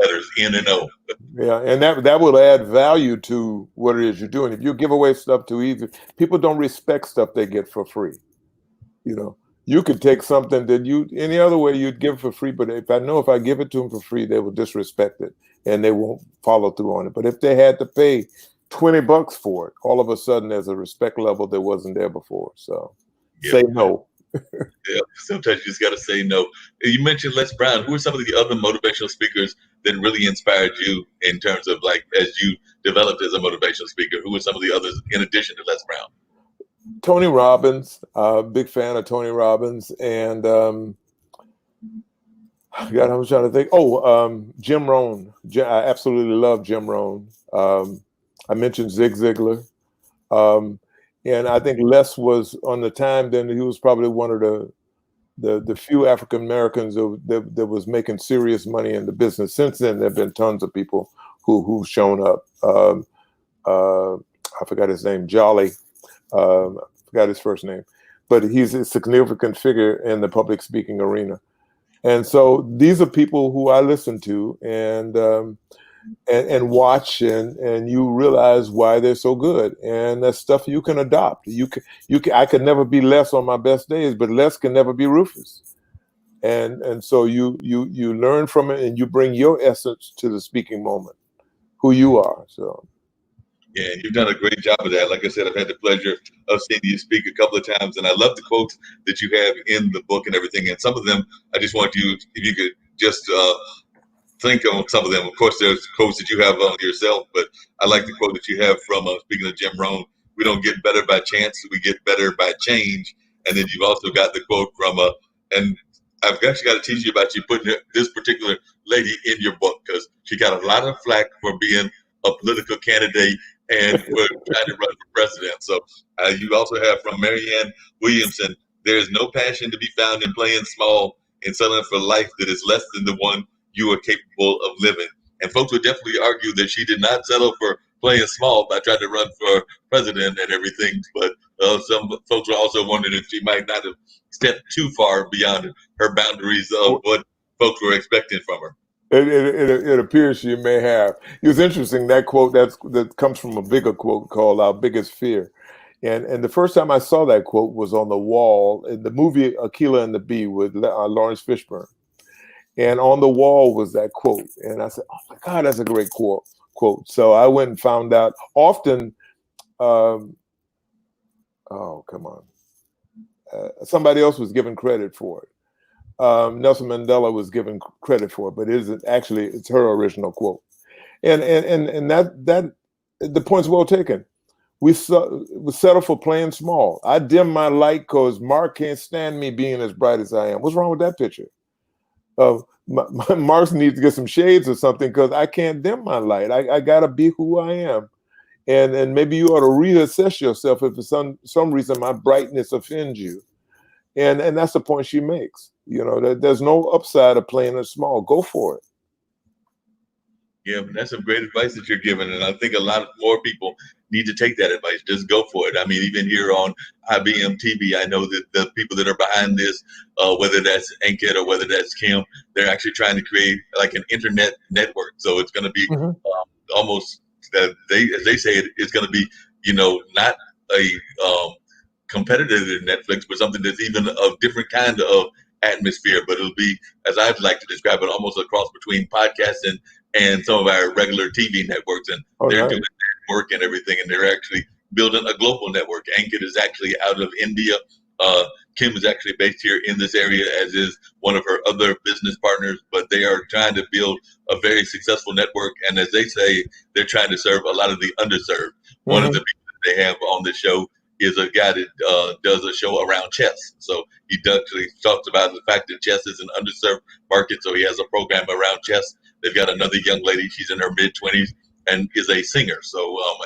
letters, N and O. Yeah, and that will add value to what it is you're doing. If you give away stuff too easy, people don't respect stuff they get for free. You could take something that any other way you'd give for free, but if I give it to them for free, they will disrespect it and they won't follow through on it. But if they had to pay $20 for it, all of a sudden there's a respect level that wasn't there before. So say no. Yeah, sometimes you just got to say no. You mentioned Les Brown. Who are some of the other motivational speakers that really inspired you in terms of, like, as you developed as a motivational speaker? Who are some of the others in addition to Les Brown? Tony Robbins, big fan of Tony Robbins, and God, I was trying to think. Jim Rohn. I absolutely love Jim Rohn. I mentioned Zig Ziglar, and I think Les was on the time then. He was probably one of the few African Americans that was making serious money in the business. Since then, there have been tons of people who've shown up. I forgot his name, Jolly. I forgot his first name, but he's a significant figure in the public speaking arena. And so these are people who I listen to and watch, and you realize why they're so good. And that's stuff you can adopt. I could never be Les on my best days, but Les can never be Rufus. And so you learn from it, and you bring your essence to the speaking moment, who you are. So. Yeah, you've done a great job of that. Like I said, I've had the pleasure of seeing you speak a couple of times, and I love the quotes that you have in the book and everything. And some of them, I just want you, if you could just think on some of them. Of course, there's quotes that you have on yourself, but I like the quote that you have from, speaking of Jim Rohn, we don't get better by chance, we get better by change. And then you've also got the quote from, and I've actually got to teach you about you putting this particular lady in your book because she got a lot of flack for being a political candidate and for trying to run for president. So you also have from Marianne Williamson, there is no passion to be found in playing small and settling for life that is less than the one you are capable of living. And folks would definitely argue that she did not settle for playing small by trying to run for president and everything. But some folks were also wondering if she might not have stepped too far beyond her boundaries of what folks were expecting from her. It appears she may have. It was interesting, that quote that comes from a bigger quote called "Our Biggest Fear," and the first time I saw that quote was on the wall in the movie Akeelah and the Bee with Lawrence Fishburne, and on the wall was that quote, and I said, "Oh my God, that's a great quote." So I went and found out. Often, oh come on, somebody else was given credit for it. Nelson Mandela was given credit for it, but it's her original quote. And that the point's well taken. We settle for playing small. I dim my light because Marc can't stand me being as bright as I am. What's wrong with that picture? Marc needs to get some shades or something because I can't dim my light. I gotta be who I am. And maybe you ought to reassess yourself if for some reason my brightness offends you. And that's the point she makes. You know, there's no upside of playing it small. Go for it. Yeah, that's some great advice that you're giving, and I think a lot more people need to take that advice. Just go for it. I mean, even here on IBM TV, I know that the people that are behind this, whether that's Ankit or whether that's Kim, they're actually trying to create like an internet network. So it's going to be almost as they say it's going to be, not a competitor to Netflix, but something that's even a different kind of atmosphere. But it'll be, as I'd like to describe it, almost a cross between podcasting and some of our regular TV networks. And they're doing work and everything, and they're actually building a global network. Ankit is actually out of India. Kim is actually based here in this area, as is one of her other business partners, but they are trying to build a very successful network. And as they say, they're trying to serve a lot of the underserved. One of the people that they have on the show is a guy that does a show around chess. So he actually talks about the fact that chess is an underserved market. So he has a program around chess. They've got another young lady. She's in her mid-20s and is a singer,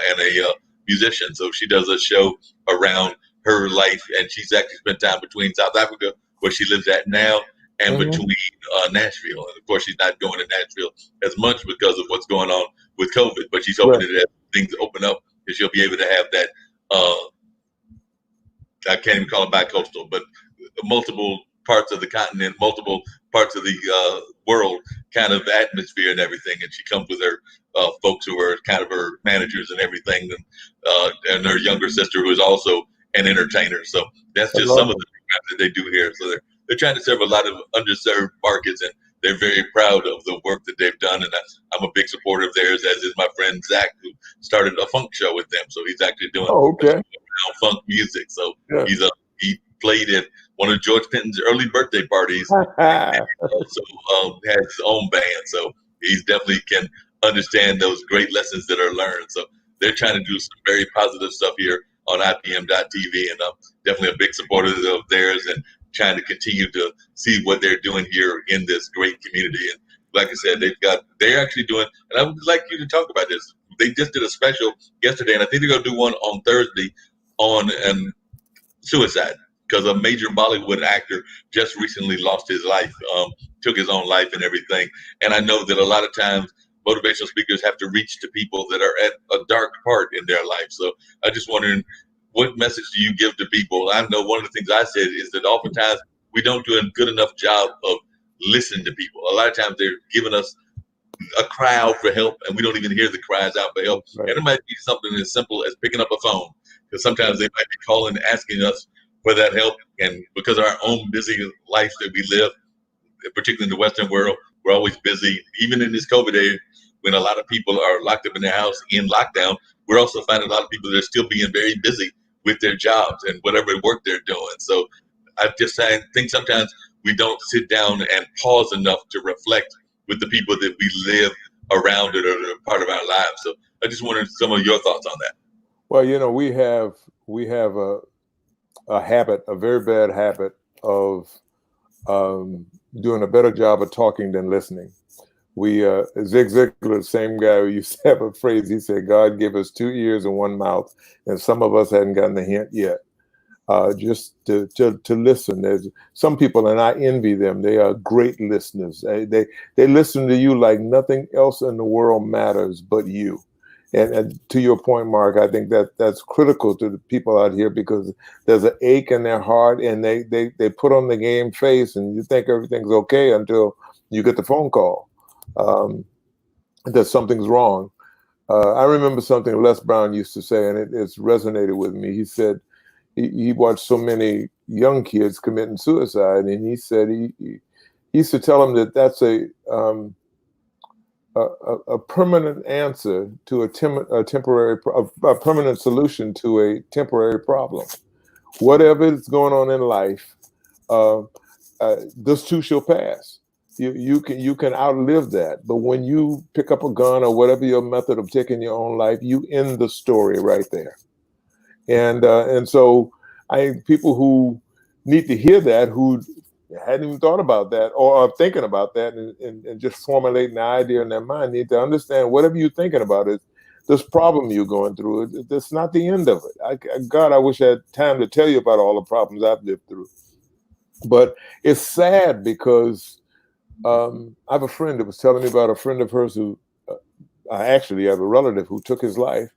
and a musician. So she does a show around her life, and she's actually spent time between South Africa, where she lives at now, and between Nashville. And of course, she's not going to Nashville as much because of what's going on with COVID. But she's hoping that as things open up, that she'll be able to have that. I can't even call it bi-coastal, but multiple parts of the continent, multiple parts of the world kind of atmosphere and everything. And she comes with her folks who are kind of her managers and everything, and her younger sister who is also an entertainer. So that's just some of the programs that they do here. So they're trying to serve a lot of underserved markets, and they're very proud of the work that they've done. And I'm a big supporter of theirs, as is my friend Zach, who started a funk show with them. So he's actually doing funk music. So he played at one of George Clinton's early birthday parties, and also has his own band. So he's definitely can understand those great lessons that are learned. So they're trying to do some very positive stuff here on IPM.TV, and I'm definitely a big supporter of theirs and trying to continue to see what they're doing here in this great community. And like I said, they're actually doing, and I would like you to talk about this. They just did a special yesterday, and I think they're going to do one on Thursday on suicide, because a major Bollywood actor just recently lost his life, took his own life and everything. And I know that a lot of times motivational speakers have to reach to people that are at a dark part in their life. So I just wondering, what message do you give to people? I know one of the things I said is that oftentimes we don't do a good enough job of listening to people. A lot of times they're giving us a cry out for help, and we don't even hear the cries out for help. And it might be something as simple as picking up a phone, because sometimes they might be calling, asking us for that help. And because of our own busy life that we live, particularly in the Western world, we're always busy. Even in this COVID age, when a lot of people are locked up in their house in lockdown, we're also finding a lot of people that are still being very busy with their jobs and whatever work they're doing. So I think sometimes we don't sit down and pause enough to reflect with the people that we live around it or are part of our lives. So I just wondered some of your thoughts on that. Well, we have a habit, a very bad habit of doing a better job of talking than listening. We Zig Ziglar, the same guy who used to have a phrase. He said, "God gave us two ears and one mouth, and some of us hadn't gotten the hint yet." Just to listen. There's some people, and I envy them. They are great listeners. They listen to you like nothing else in the world matters but you. And to your point, Mark, I think that's critical to the people out here because there's an ache in their heart, and they put on the game face, and you think everything's okay until you get the phone call that something's wrong. I remember something Les Brown used to say, and it's resonated with me. He said he watched so many young kids committing suicide, and he said he used to tell them that that's a permanent answer to a temporary, a permanent solution to a temporary problem. Whatever is going on in life, uh, this too shall pass. You can outlive that, but when you pick up a gun or whatever your method of taking your own life, you end the story right there. And so I people who need to hear that, who hadn't even thought about that or are thinking about that and just formulating the idea in their mind, need to understand whatever you're thinking about is this problem you're going through. That's not the end of it. God, I wish I had time to tell you about all the problems I've lived through. But it's sad because I have a friend that was telling me about a friend of hers who I actually have a relative who took his life.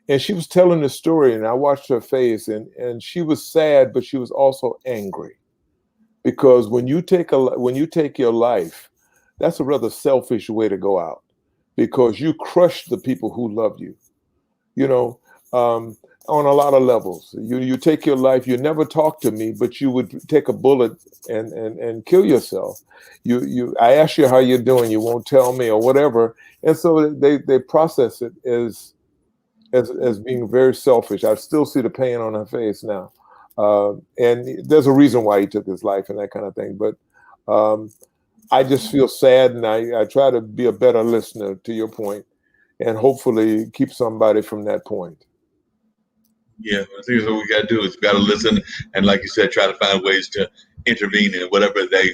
And she was telling the story, and I watched her face, and she was sad, but she was also angry because when you take your life, that's a rather selfish way to go out because you crush the people who love you. You know, on a lot of levels. You take your life. You never talk to me, but you would take a bullet and kill yourself. I ask you how you're doing, you won't tell me or whatever, and so they process it as being very selfish. I still see the pain on her face now. And there's a reason why he took his life and that kind of thing. But I just feel sad, and I try to be a better listener to your point and hopefully keep somebody from that point. Yeah, I think that's what we got to do is we got to listen and, like you said, try to find ways to intervene in whatever their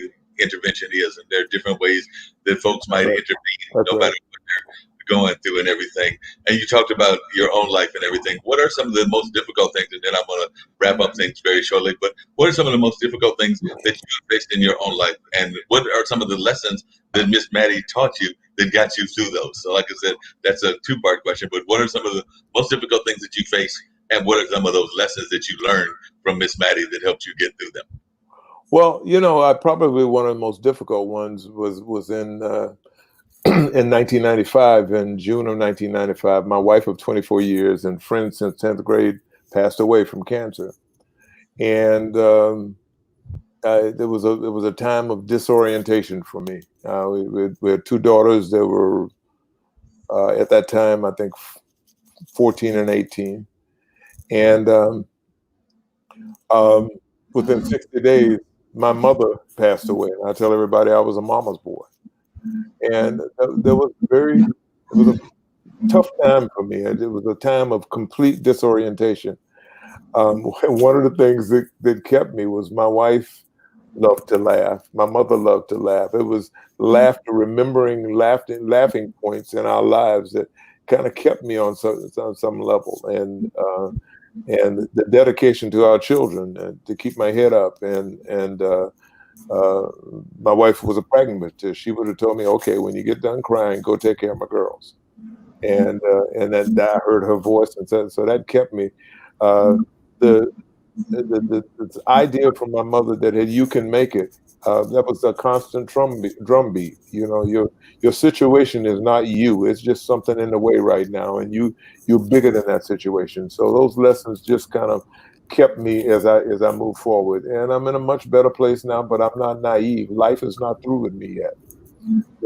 intervention is. And there are different ways that folks might Right. intervene, That's no right. matter what they're going through and everything. And you talked about your own life and everything. What are some of the most difficult things? And then I'm going to wrap up things very shortly. But what are some of the most difficult things that you faced in your own life? And what are some of the lessons that Miss Maddie taught you that got you through those? So, like I said, that's a two-part question. But what are some of the most difficult things that you face? And what are some of those lessons that you learned from Miss Maddie that helped you get through them? Well, I probably one of the most difficult ones was in in 1995, in June of 1995. My wife of 24 years and friend since 10th grade passed away from cancer, and there was a time of disorientation for me. We had two daughters that were at that time, I think, 14 and 18, and um, within 60 days, my mother passed away. And I tell everybody I was a mama's boy. And it was a tough time for me. It was a time of complete disorientation. One of the things that kept me was my wife loved to laugh. My mother loved to laugh. It was laughter, remembering laughing points in our lives that kind of kept me on some level. And the dedication to our children to keep my head up and my wife was a pragmatist. She would have told me, "Okay, when you get done crying, go take care of my girls." And then I heard her voice, and so that kept me. Uh, the, the idea from my mother that hey, you can make it. That was a constant drumbeat. Your situation is not you; it's just something in the way right now, and you're bigger than that situation. So those lessons just kind of kept me as I move forward, and I'm in a much better place now. But I'm not naive. Life is not through with me yet.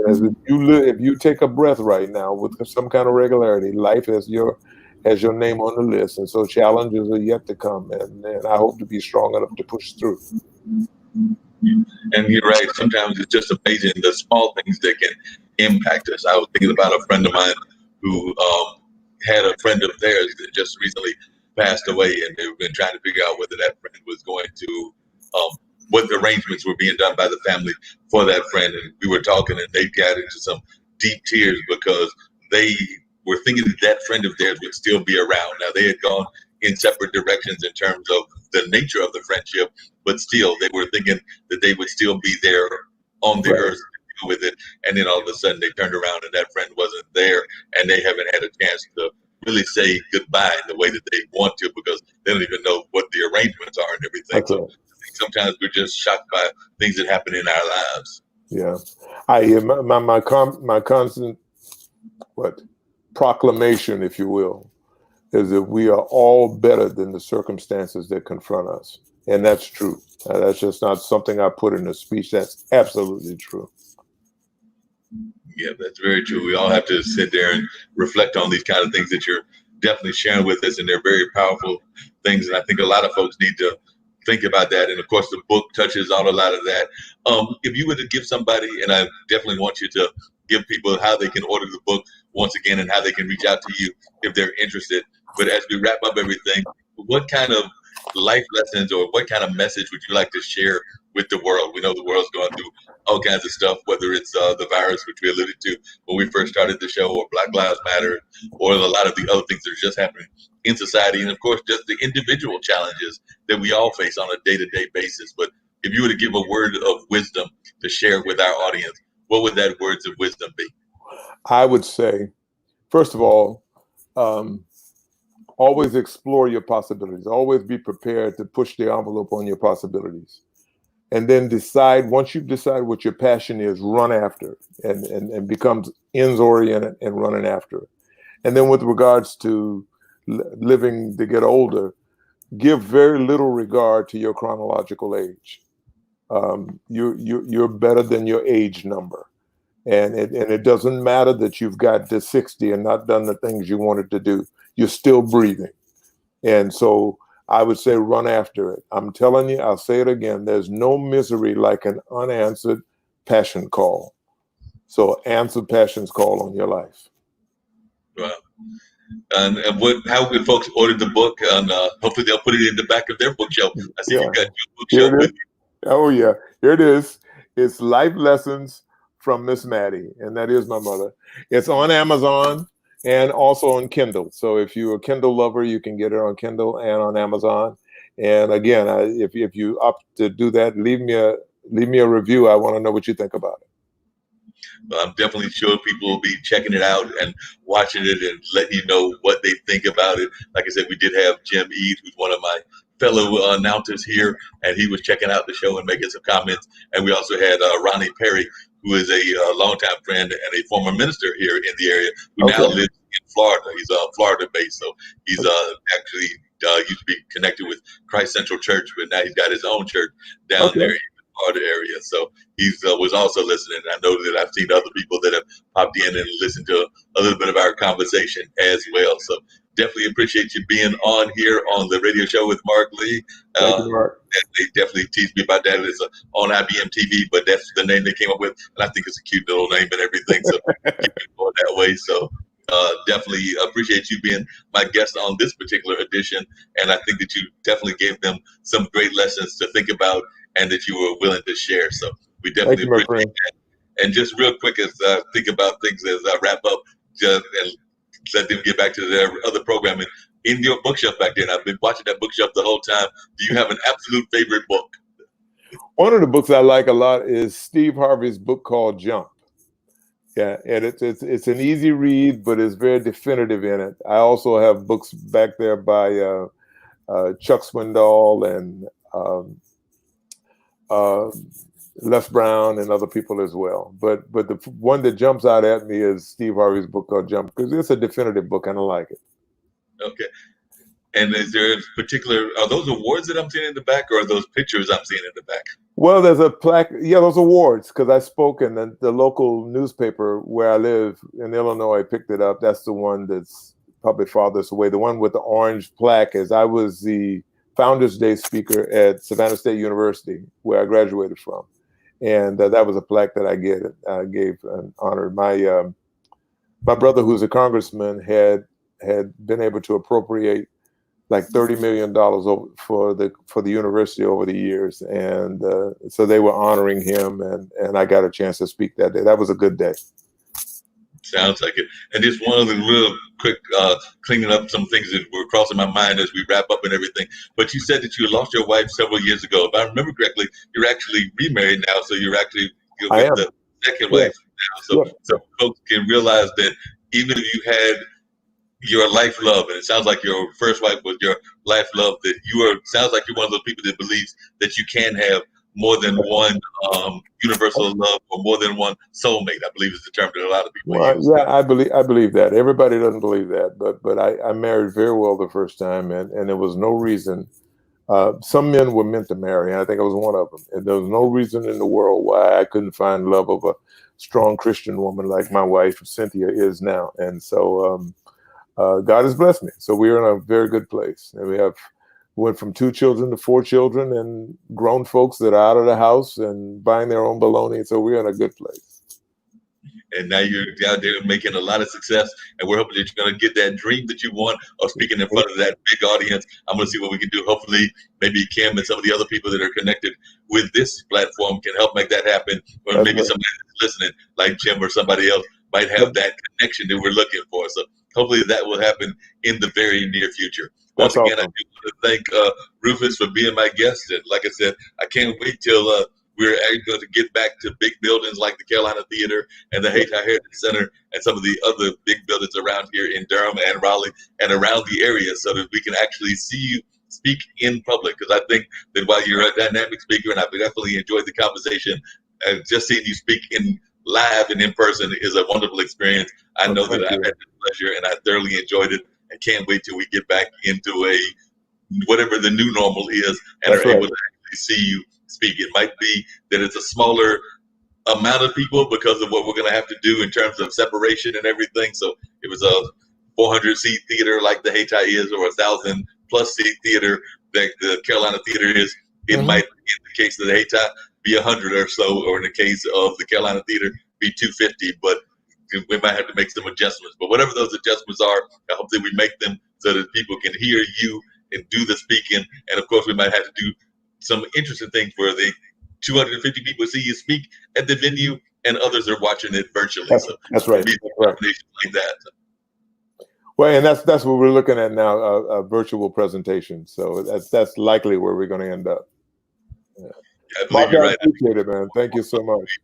As if you take a breath right now with some kind of regularity, life has your name on the list, and so challenges are yet to come, and I hope to be strong enough to push through. And you're right. Sometimes it's just amazing the small things that can impact us. I was thinking about a friend of mine who had a friend of theirs that just recently passed away, and they've been trying to figure out whether that friend was going to, what the arrangements were being done by the family for that friend. And we were talking, and they got into some deep tears because they were thinking that that friend of theirs would still be around. Now, they had gone in separate directions in terms of the nature of the friendship, but still they were thinking that they would still be there on the earth with it. And then all of a sudden they turned around and that friend wasn't there, and they haven't had a chance to really say goodbye in the way that they want to, because they don't even know what the arrangements are and everything. That's So right. I think sometimes we're just shocked by things that happen in our lives. Yeah, my constant proclamation, if you will, is that we are all better than the circumstances that confront us, and that's true. That's just not something I put in a speech. That's absolutely true. Yeah, that's very true. We all have to sit there and reflect on these kind of things that you're definitely sharing with us, and they're very powerful things. And I think a lot of folks need to think about that. And of course, the book touches on a lot of that. If you were to give somebody, and I definitely want you to give people how they can order the book once again and how they can reach out to you if they're interested. But as we wrap up everything, what kind of life lessons or what kind of message would you like to share with the world? We know the world's going through all kinds of stuff, whether it's the virus, which we alluded to when we first started the show, or Black Lives Matter, or a lot of the other things that are just happening in society. And of course, just the individual challenges that we all face on a day-to-day basis. But if you were to give a word of wisdom to share with our audience, what would that words of wisdom be? I would say, first of all, always explore your possibilities. Always be prepared to push the envelope on your possibilities. And then decide, once you've decided what your passion is, run after it, and becomes ends oriented and running after it. And then with regards to living to get older, give very little regard to your chronological age. You're better than your age number. And it doesn't matter that you've got to 60 and not done the things you wanted to do. You're still breathing. And so I would say run after it. I'm telling you, I'll say it again, there's no misery like an unanswered passion call. So answer passion's call on your life. Wow. And how can folks order the book? And hopefully they'll put it in the back of their bookshelf. I see you got your bookshelf with you. Oh, yeah. Here it is. It's Life Lessons from Miss Maddie, and that is my mother. It's on Amazon and also on Kindle. So if you're a Kindle lover, you can get it on Kindle and on Amazon. And again, if you opt to do that, leave me a review. I want to know what you think about it. I'm definitely sure people will be checking it out and watching it and letting you know what they think about it. Like I said, we did have Jim Eade, who's one of my fellow announcers here, and he was checking out the show and making some comments. And we also had Ronnie Perry, who is a longtime friend and a former minister here in the area, who now lives in Florida. He's Florida-based, so he's actually used to be connected with Christ Central Church, but now he's got his own church down there in the Florida area. So he was also listening. I know that I've seen other people that have popped in and listened to a little bit of our conversation as well. So definitely appreciate you being on here on the radio show with Marc Lee. Thank you, Marc. They definitely teased me about that. It's on IBM TV, but that's the name they came up with. And I think it's a cute little name and everything. So keep it going that way. So definitely appreciate you being my guest on this particular edition. And I think that you definitely gave them some great lessons to think about and that you were willing to share. So we definitely appreciate that. And just real quick, as I think about things as I wrap up, and let them get back to their other programming. In your bookshelf back there, and I've been watching that bookshelf the whole time. Do you have an absolute favorite book? One of the books I like a lot is Steve Harvey's book called Jump. Yeah, and it's an easy read, but it's very definitive in it. I also have books back there by Chuck Swindoll and Les Brown and other people as well. But the one that jumps out at me is Steve Harvey's book called Jump, because it's a definitive book and I like it. Okay. And is there are those awards that I'm seeing in the back, or are those pictures I'm seeing in the back? Well, there's a plaque. Yeah, those awards, because I spoke in the local newspaper where I live in Illinois, picked it up. That's the one that's probably farthest away. The one with the orange plaque is I was the Founders Day speaker at Savannah State University, where I graduated from. And that was a plaque that I gave and honored. My brother, who's a congressman, had been able to appropriate like $30 million for the university over the years, and so they were honoring him, and I got a chance to speak that day. That was a good day. Sounds like it. And just one other real quick cleaning up some things that were crossing my mind as we wrap up and everything. But you said that you lost your wife several years ago. If I remember correctly, you're actually remarried now, so you're I with am. the second Yeah. wife now. So folks can realize that even if you had your life love, and it sounds like your first wife was your life love, that sounds like you're one of those people that believes that you can have more than one universal love or more than one soulmate. I believe is the term that a lot of people use. Yeah, I believe that. Everybody doesn't believe that, but I married very well the first time, and there was no reason. Some men were meant to marry, and I think I was one of them. And there was no reason in the world why I couldn't find love of a strong Christian woman like my wife Cynthia is now. And so God has blessed me. So we're in a very good place, and we went from 2 children to 4 children, and grown folks that are out of the house and buying their own bologna. So we're in a good place. And now you're out there making a lot of success, and we're hoping that you're going to get that dream that you want of speaking in front of that big audience. I'm going to see what we can do. Hopefully, maybe Kim and some of the other people that are connected with this platform can help make that happen, or maybe somebody that's listening, like Jim or somebody else, might have that connection that we're looking for. So hopefully that will happen in the very near future. Once again, I do want to thank Rufus for being my guest. And like I said, I can't wait till we're going to get back to big buildings like the Carolina Theater and the Hayti Heritage Center and some of the other big buildings around here in Durham and Raleigh and around the area, so that we can actually see you speak in public. Because I think that while you're a dynamic speaker, and I've definitely enjoyed the conversation, just seeing you speak in live and in person is a wonderful experience. I know that I've had the pleasure and I thoroughly enjoyed it, and can't wait till we get back into whatever the new normal is and are able to actually see you speak. It might be that it's a smaller amount of people because of what we're going to have to do in terms of separation and everything. So it was a 400 seat theater like the Hayti is, or 1,000 plus seat theater that the Carolina Theater is. It might, in the case of the Hayti, be 100 or so, or in the case of the Carolina Theater, be 250. But we might have to make some adjustments. But whatever those adjustments are, I hope that we make them so that people can hear you and do the speaking. And of course, we might have to do some interesting things where the 250 people see you speak at the venue and others are watching it virtually. That's right. Like that. Well, and that's what we're looking at now, a virtual presentation. So that's likely where we're going to end up. Yeah, I believe you're right. I appreciate it, man. Thank you so much.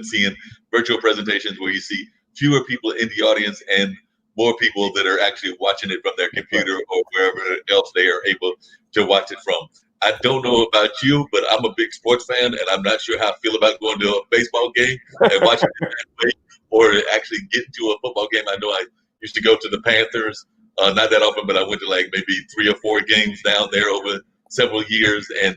Seeing virtual presentations where you see fewer people in the audience and more people that are actually watching it from their computer or wherever else they are able to watch it from. I don't know about you, but I'm a big sports fan, and I'm not sure how I feel about going to a baseball game and watching it that way, or actually getting to a football game. I know I used to go to the Panthers, not that often, but I went to like maybe 3 or 4 games down there over several years, and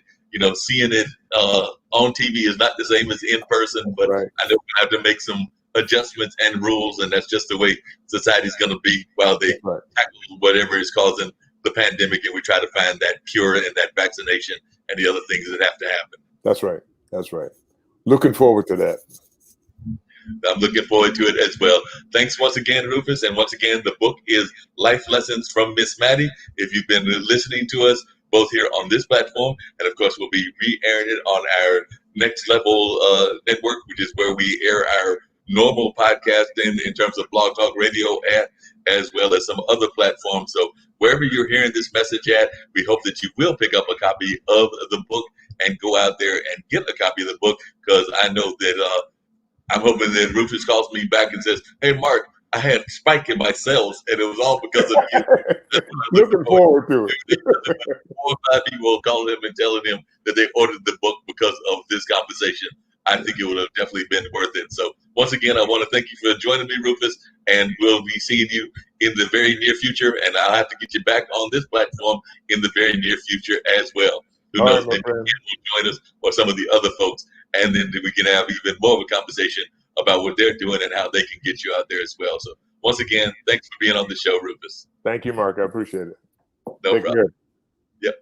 seeing it on TV is not the same as in person, but I know we have to make some adjustments and rules, and that's just the way society's going to be while they tackle whatever is causing the pandemic, and we try to find that cure and that vaccination and the other things that have to happen. That's right. Looking forward to that. I'm looking forward to it as well. Thanks once again, Rufus. And once again, the book is Life Lessons from Miss Maddie. If you've been listening to us both here on this platform, and of course, we'll be re-airing it on our Next Level network, which is where we air our normal podcast in terms of Blog Talk Radio as well as some other platforms. So wherever you're hearing this message at, we hope that you will pick up a copy of the book and go out there and get a copy of the book, because I know that I'm hoping that Rufus calls me back and says, "Hey, Mark, I had a spike in my cells, and it was all because of you." Looking forward to it. 4 or 5 people calling him and telling him that they ordered the book because of this conversation. I think it would have definitely been worth it. So once again, I want to thank you for joining me, Rufus, and we'll be seeing you in the very near future. And I'll have to get you back on this platform in the very near future as well. Who knows, maybe you will join us or some of the other folks, and then we can have even more of a conversation about what they're doing and how they can get you out there as well. So once again, thanks for being on the show, Rufus. Thank you, Mark. I appreciate it. No problem. Yep.